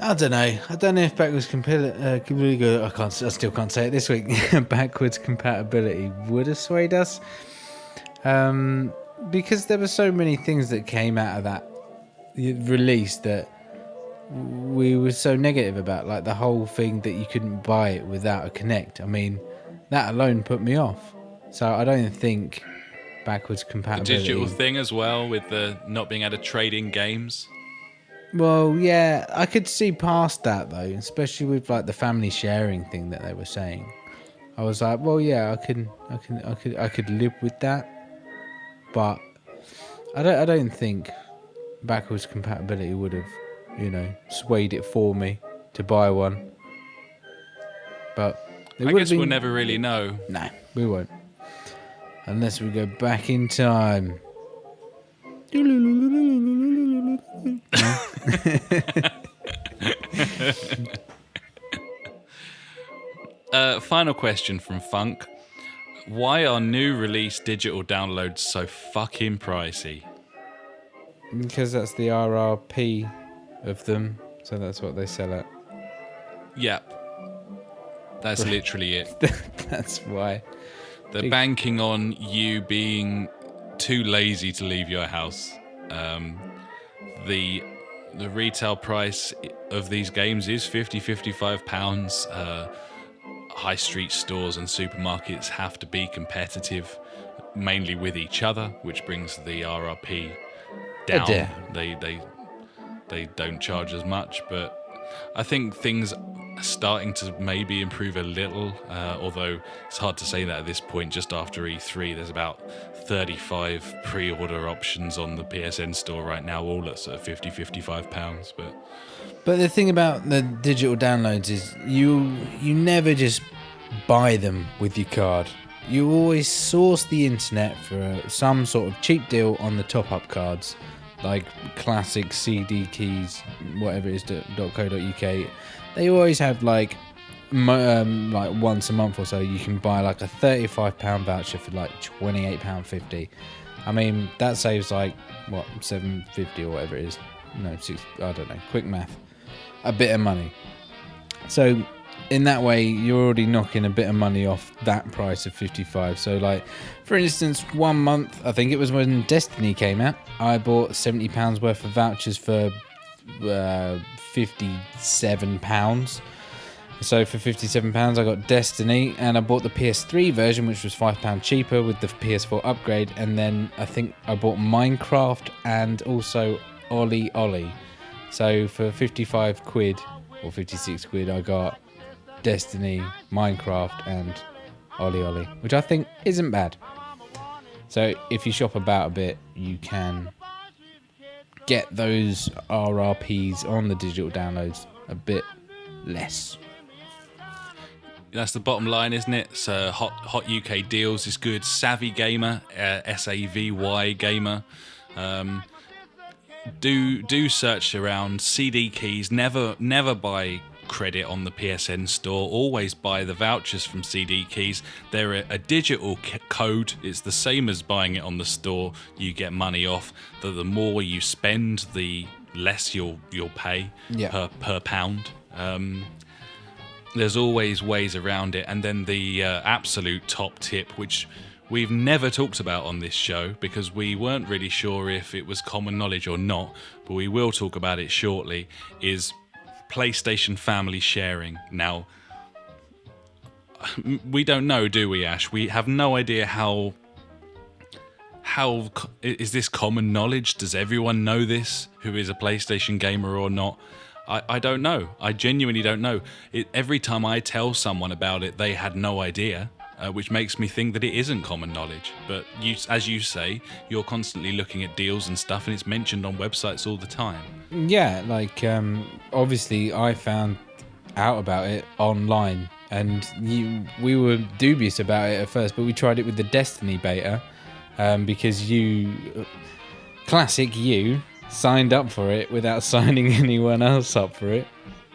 I don't know. I don't know if backwards compatibility. I still can't say it this week. Backwards compatibility would have swayed us, because there were so many things that came out of that release that we were so negative about, like the whole thing that you couldn't buy it without a Kinect. I mean, that alone put me off. So I don't think backwards compatibility.
The digital thing as well, with the not being able to trade in games.
Well, yeah, I could see past that though, especially with like the family sharing thing that they were saying. I was like, well, yeah, I could live with that, but I don't think backwards compatibility would have, swayed it for me to buy one. But
I guess we'll never really know.
No, we won't, unless we go back in time.
Final question from Funk. Why are new release digital downloads so fucking pricey?
Because that's the RRP of them, so that's what they sell at.
Yep. That's literally it.
That's why.
They're banking on you being too lazy to leave your house. The retail price of these games is £50-55. High street stores and supermarkets have to be competitive, mainly with each other, which brings the RRP down. They don't charge as much, but I think things starting to maybe improve a little, although it's hard to say that at this point. Just after E3, there's about 35 pre-order options on the PSN store right now, all at sort of £50-55.
But the thing about the digital downloads is you never just buy them with your card. You always source the internet for some sort of cheap deal on the top-up cards, like classic CD keys, whatever it is, .co.uk. They always have like once a month or so, you can buy like a £35 voucher for like £28.50. I mean, that saves like what, £7.50 or whatever it is. No, I don't know. Quick math. A bit of money. So in that way, you're already knocking a bit of money off that price of 55. So like, for instance, 1 month, I think it was when Destiny came out, I bought £70 worth of vouchers for £57. So for £57, I got Destiny, and I bought the PS3 version, which was £5 cheaper with the PS4 upgrade. And then I think I bought Minecraft and also Ollie Ollie. So for 55 quid or 56 quid, I got Destiny, Minecraft, and Ollie Ollie, which I think isn't bad. So if you shop about a bit, you can get those RRPs on the digital downloads a bit less.
That's the bottom line, isn't it? So Hot UK Deals is good. Savvy Gamer, SAVY Gamer. Do search around. CD keys. Never buy credit on the PSN store. Always buy the vouchers from CD keys. They're a digital code. It's the same as buying it on the store. You get money off. The more you spend, the less you'll pay per pound. There's always ways around it. And then the absolute top tip, which we've never talked about on this show because we weren't really sure if it was common knowledge or not, but we will talk about it shortly, is PlayStation family sharing. Now, we don't know, do we, Ash? We have no idea how is this common knowledge? Does everyone know this who is a PlayStation gamer or not? I don't know. I genuinely don't know. Every time I tell someone about it, they had no idea, which makes me think that it isn't common knowledge. But as you say, you're constantly looking at deals and stuff, and it's mentioned on websites all the time.
Yeah, like obviously I found out about it online, and we were dubious about it at first, but we tried it with the Destiny beta because classic you, signed up for it without signing anyone else up for it.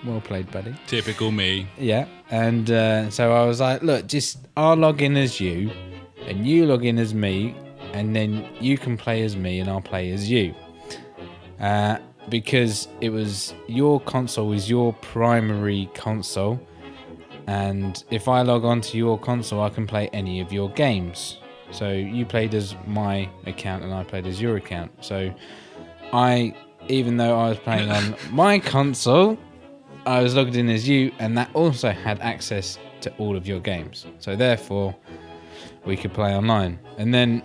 Well played, buddy.
Typical me.
Yeah, and so I was like, look, I'll log in as you, and you log in as me, and then you can play as me, and I'll play as you. Because it was your console is your primary console, and if I log on to your console, I can play any of your games. So you played as my account, and I played as your account. So even though I was playing on my console, I was logged in as you, and that also had access to all of your games. So therefore, we could play online. And then,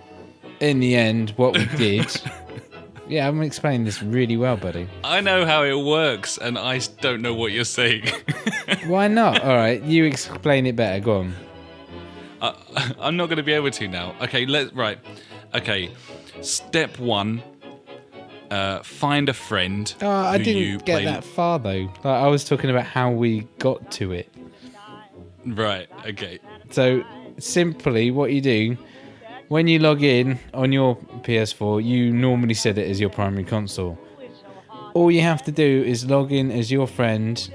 in the end, what we did... Yeah, I'm explaining this really well, buddy.
I know how it works, and I don't know what you're saying.
Why not? All right, you explain it better. Go on.
I'm not going to be able to now. Okay, right. Okay, step one... find a friend.
I didn't get that far though. Like, I was talking about how we got to it.
Right. Okay.
So simply, what you do when you log in on your PS4, you normally set it as your primary console. All you have to do is log in as your friend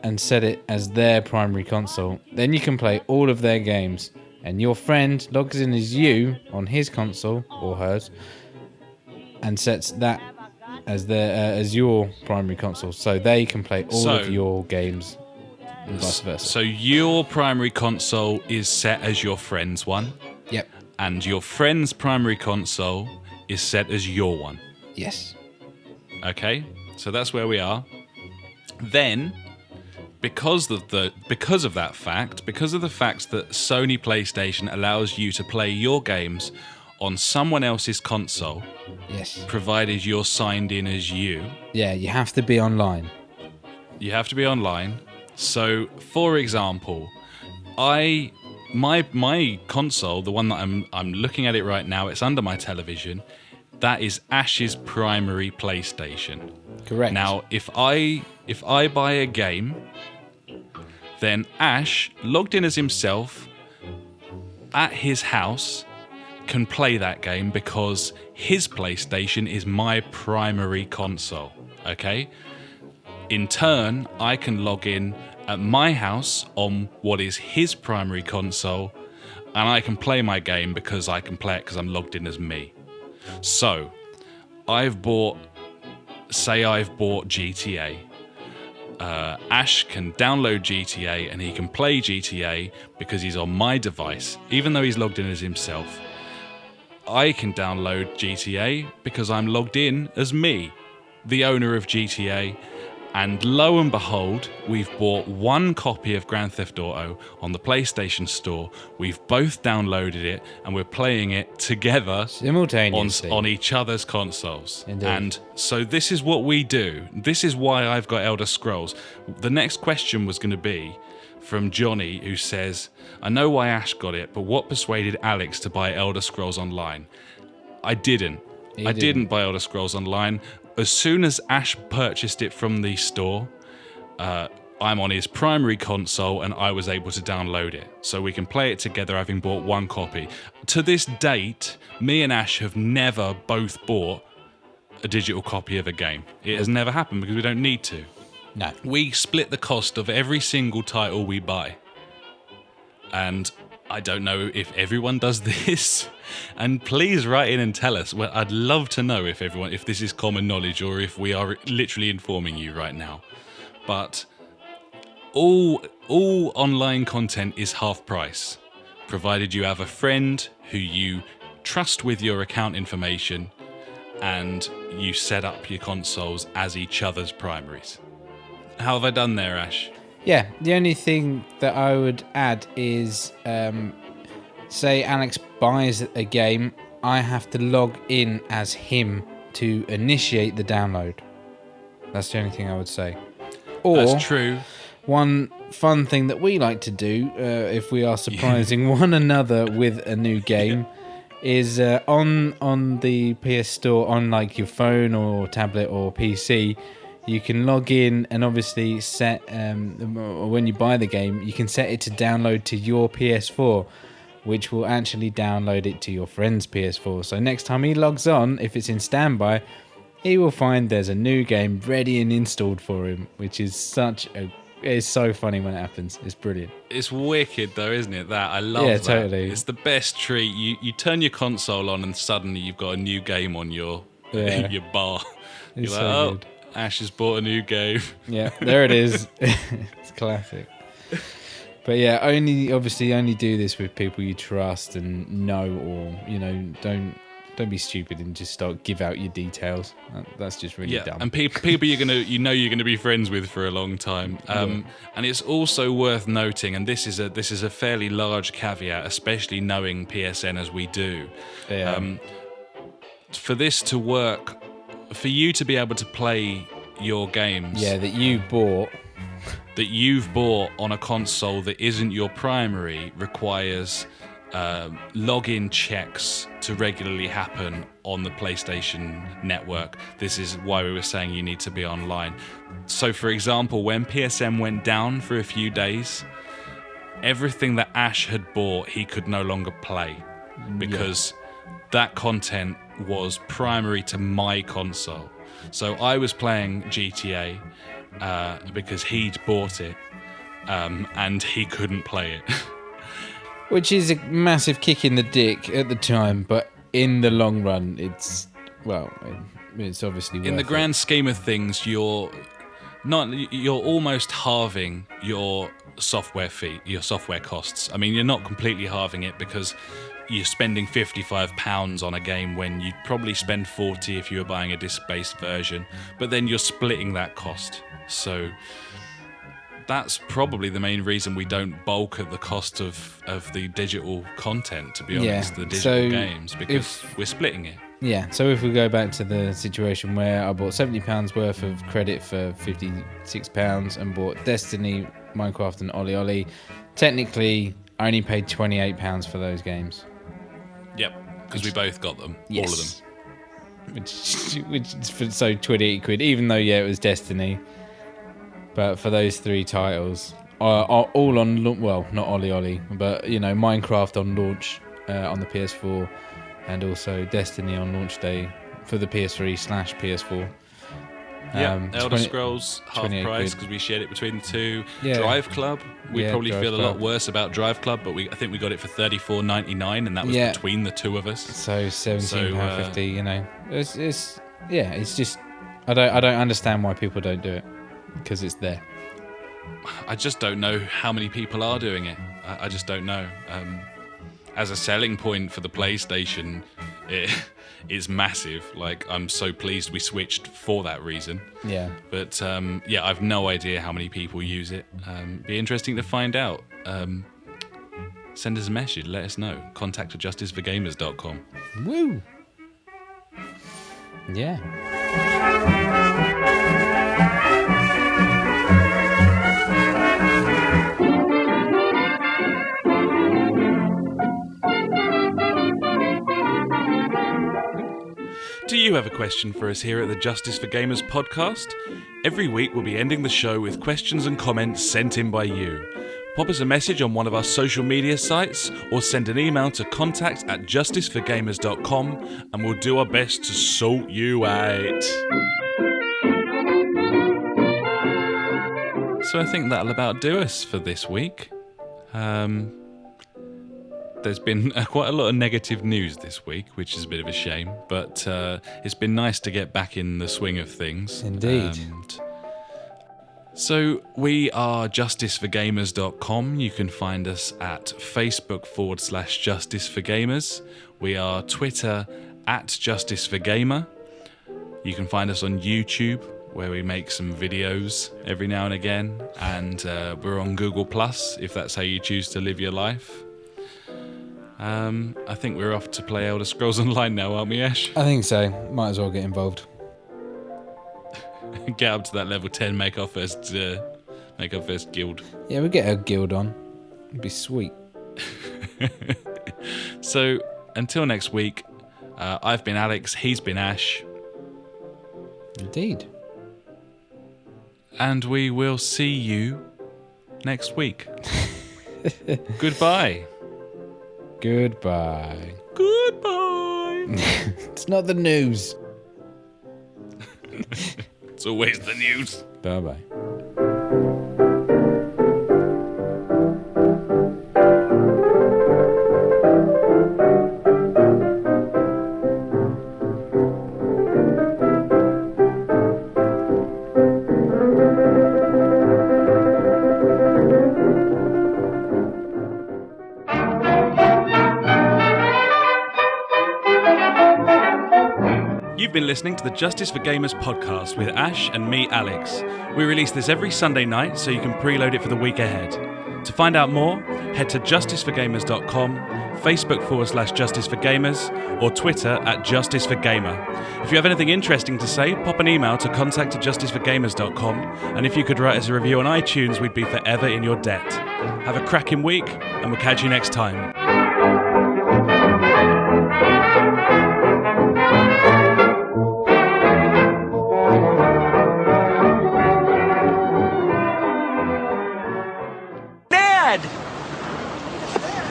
and set it as their primary console. Then you can play all of their games, and your friend logs in as you on his console or hers, and sets that as your primary console, so they can play all of your games, and vice versa.
So your primary console is set as your friend's one.
Yep.
And your friend's primary console is set as your one.
Yes.
Okay. So that's where we are. Then, because of the fact that Sony PlayStation allows you to play your games on someone else's console,
yes,
provided you're signed in as you.
Yeah, you have to be online.
You have to be online. So, for example, my console, the one that I'm looking at it right now, it's under my television. That is Ash's primary PlayStation.
Correct.
Now, if I buy a game, then Ash, logged in as himself at his house, can play that game because his PlayStation is my primary console. Okay? In turn, I can log in at my house on what is his primary console, and I can play my game because I can play it because I'm logged in as me. So, I've bought GTA. Ash can download GTA and he can play GTA because he's on my device, even though he's logged in as himself. I can download GTA because I'm logged in as me, the owner of GTA. And lo and behold, we've bought one copy of Grand Theft Auto on the PlayStation Store. We've both downloaded it, and we're playing it together
simultaneously
on each other's consoles.
Indeed.
And so this is what we do. This is why I've got Elder Scrolls. The next question was going to be from Johnny, who says, I know why Ash got it, but what persuaded Alex to buy Elder Scrolls Online? I didn't. I didn't buy Elder Scrolls Online. As soon as Ash purchased it from the store, I'm on his primary console and I was able to download it. So we can play it together having bought one copy. To this date, me and Ash have never both bought a digital copy of a game. It has never happened because we don't need to.
No.
We split the cost of every single title we buy. And I don't know if everyone does this. And please write in and tell us. Well, I'd love to know if this is common knowledge or if we are literally informing you right now. But all online content is half price, provided you have a friend who you trust with your account information and you set up your consoles as each other's primaries. How have I done there, Ash?
Yeah, the only thing that I would add is, say Alex buys a game, I have to log in as him to initiate the download. That's the only thing I would say. Or,
that's true.
One fun thing that we like to do, if we are surprising one another with a new game, is on the PS Store, on like your phone or tablet or PC, you can log in and obviously set, when you buy the game, you can set it to download to your PS4, which will actually download it to your friend's PS4. So next time he logs on, if it's in standby, he will find there's a new game ready and installed for him, which is it's so funny when it happens. It's brilliant.
It's wicked though, isn't it? That I love.
Yeah,
that.
totally.
It's the best treat. You turn your console on and suddenly you've got a new game on your your bar. You're
It's
like,
so
oh,
good.
Ash has bought a new game.
Yeah, there it is. It's classic. But yeah, only do this with people you trust and know, or don't be stupid and just give out your details. That's just really dumb.
And people you're gonna be friends with for a long time. And it's also worth noting, and this is a fairly large caveat, especially knowing PSN as we do.
Yeah.
For this to work, for you to be able to play your games,
that you've bought on a console that isn't your primary, requires login checks to regularly happen on the PlayStation network. This is why we were saying you need to be online. So, for example, when PSN went down for a few days, everything that Ash had bought, he could no longer play because that content was primary to my console. So I was playing GTA because he'd bought it and he couldn't play it. Which is a massive kick in the dick at the time, but in the long run, it's obviously worth
in the
it.
grand scheme of things, you're almost halving your software fee, your software costs. I mean, you're not completely halving it because you're spending £55 on a game when you'd probably spend 40 if you were buying a disc-based version, but then you're splitting that cost. So that's probably the main reason we don't bulk at the cost of the digital content, to be honest, the digital games, because we're splitting it.
Yeah, so if we go back to the situation where I bought £70 worth of credit for £56 and bought Destiny Minecraft and Ollie Ollie. Technically, I only paid £28 for those games.
Yep, because we both got them, all of them.
Which is so 28 quid, even though, it was Destiny. But for those 3 titles, all on, well, not Ollie Ollie, but, Minecraft on launch on the PS4, and also Destiny on launch day for the PS3/PS4.
Elder Scrolls half price because we shared it between the two. Driveclub, we probably feel a lot worse about Driveclub, but I think we got it for $34.99, and that was between the two of us.
So £17.50. It's just I don't understand why people don't do it, because it's there.
I just don't know how many people are doing it. I just don't know. As a selling point for the PlayStation, it is massive. Like, I'm so pleased we switched for that reason.
Yeah.
But I've no idea how many people use it. Be interesting to find out. Send us a message, let us know. contact@justiceforgamers.com.
Woo! Yeah.
Do you have a question for us here at the Justice for Gamers podcast? Every week we'll be ending the show with questions and comments sent in by you. Pop us a message on one of our social media sites or send an email to contact@justiceforgamers.com and we'll do our best to sort you out. So I think that'll about do us for this week. There's been quite a lot of negative news this week, which is a bit of a shame, but it's been nice to get back in the swing of things.
Indeed.
So we are justiceforgamers.com. You can find us at Facebook/JusticeForGamers. We are Twitter @JusticeForGamer. You can find us on YouTube, where we make some videos every now and again, and we're on Google Plus if that's how you choose to live your life. I think we're off to play Elder Scrolls Online now, aren't we, Ash?
I think so. Might as well get involved.
Get up to that level 10, make our first guild.
Yeah, we'll get a guild on. It'd be sweet.
So, until next week, I've been Alex, he's been Ash.
Indeed.
And we will see you next week. Goodbye.
Goodbye.
Goodbye.
It's not the news.
It's always the news.
Bye-bye.
You've been listening to the Justice for Gamers podcast with Ash and me, Alex. We release this every Sunday night, so you can preload it for the week ahead. To find out more, head to justiceforgamers.com, Facebook/JusticeForGamers, or Twitter @JusticeForGamer. If you have anything interesting to say, pop an email to contact@justiceforgamers.com, and if you could write us a review on iTunes, we'd be forever in your debt. Have a cracking week, and we'll catch you next time.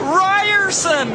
Ryerson!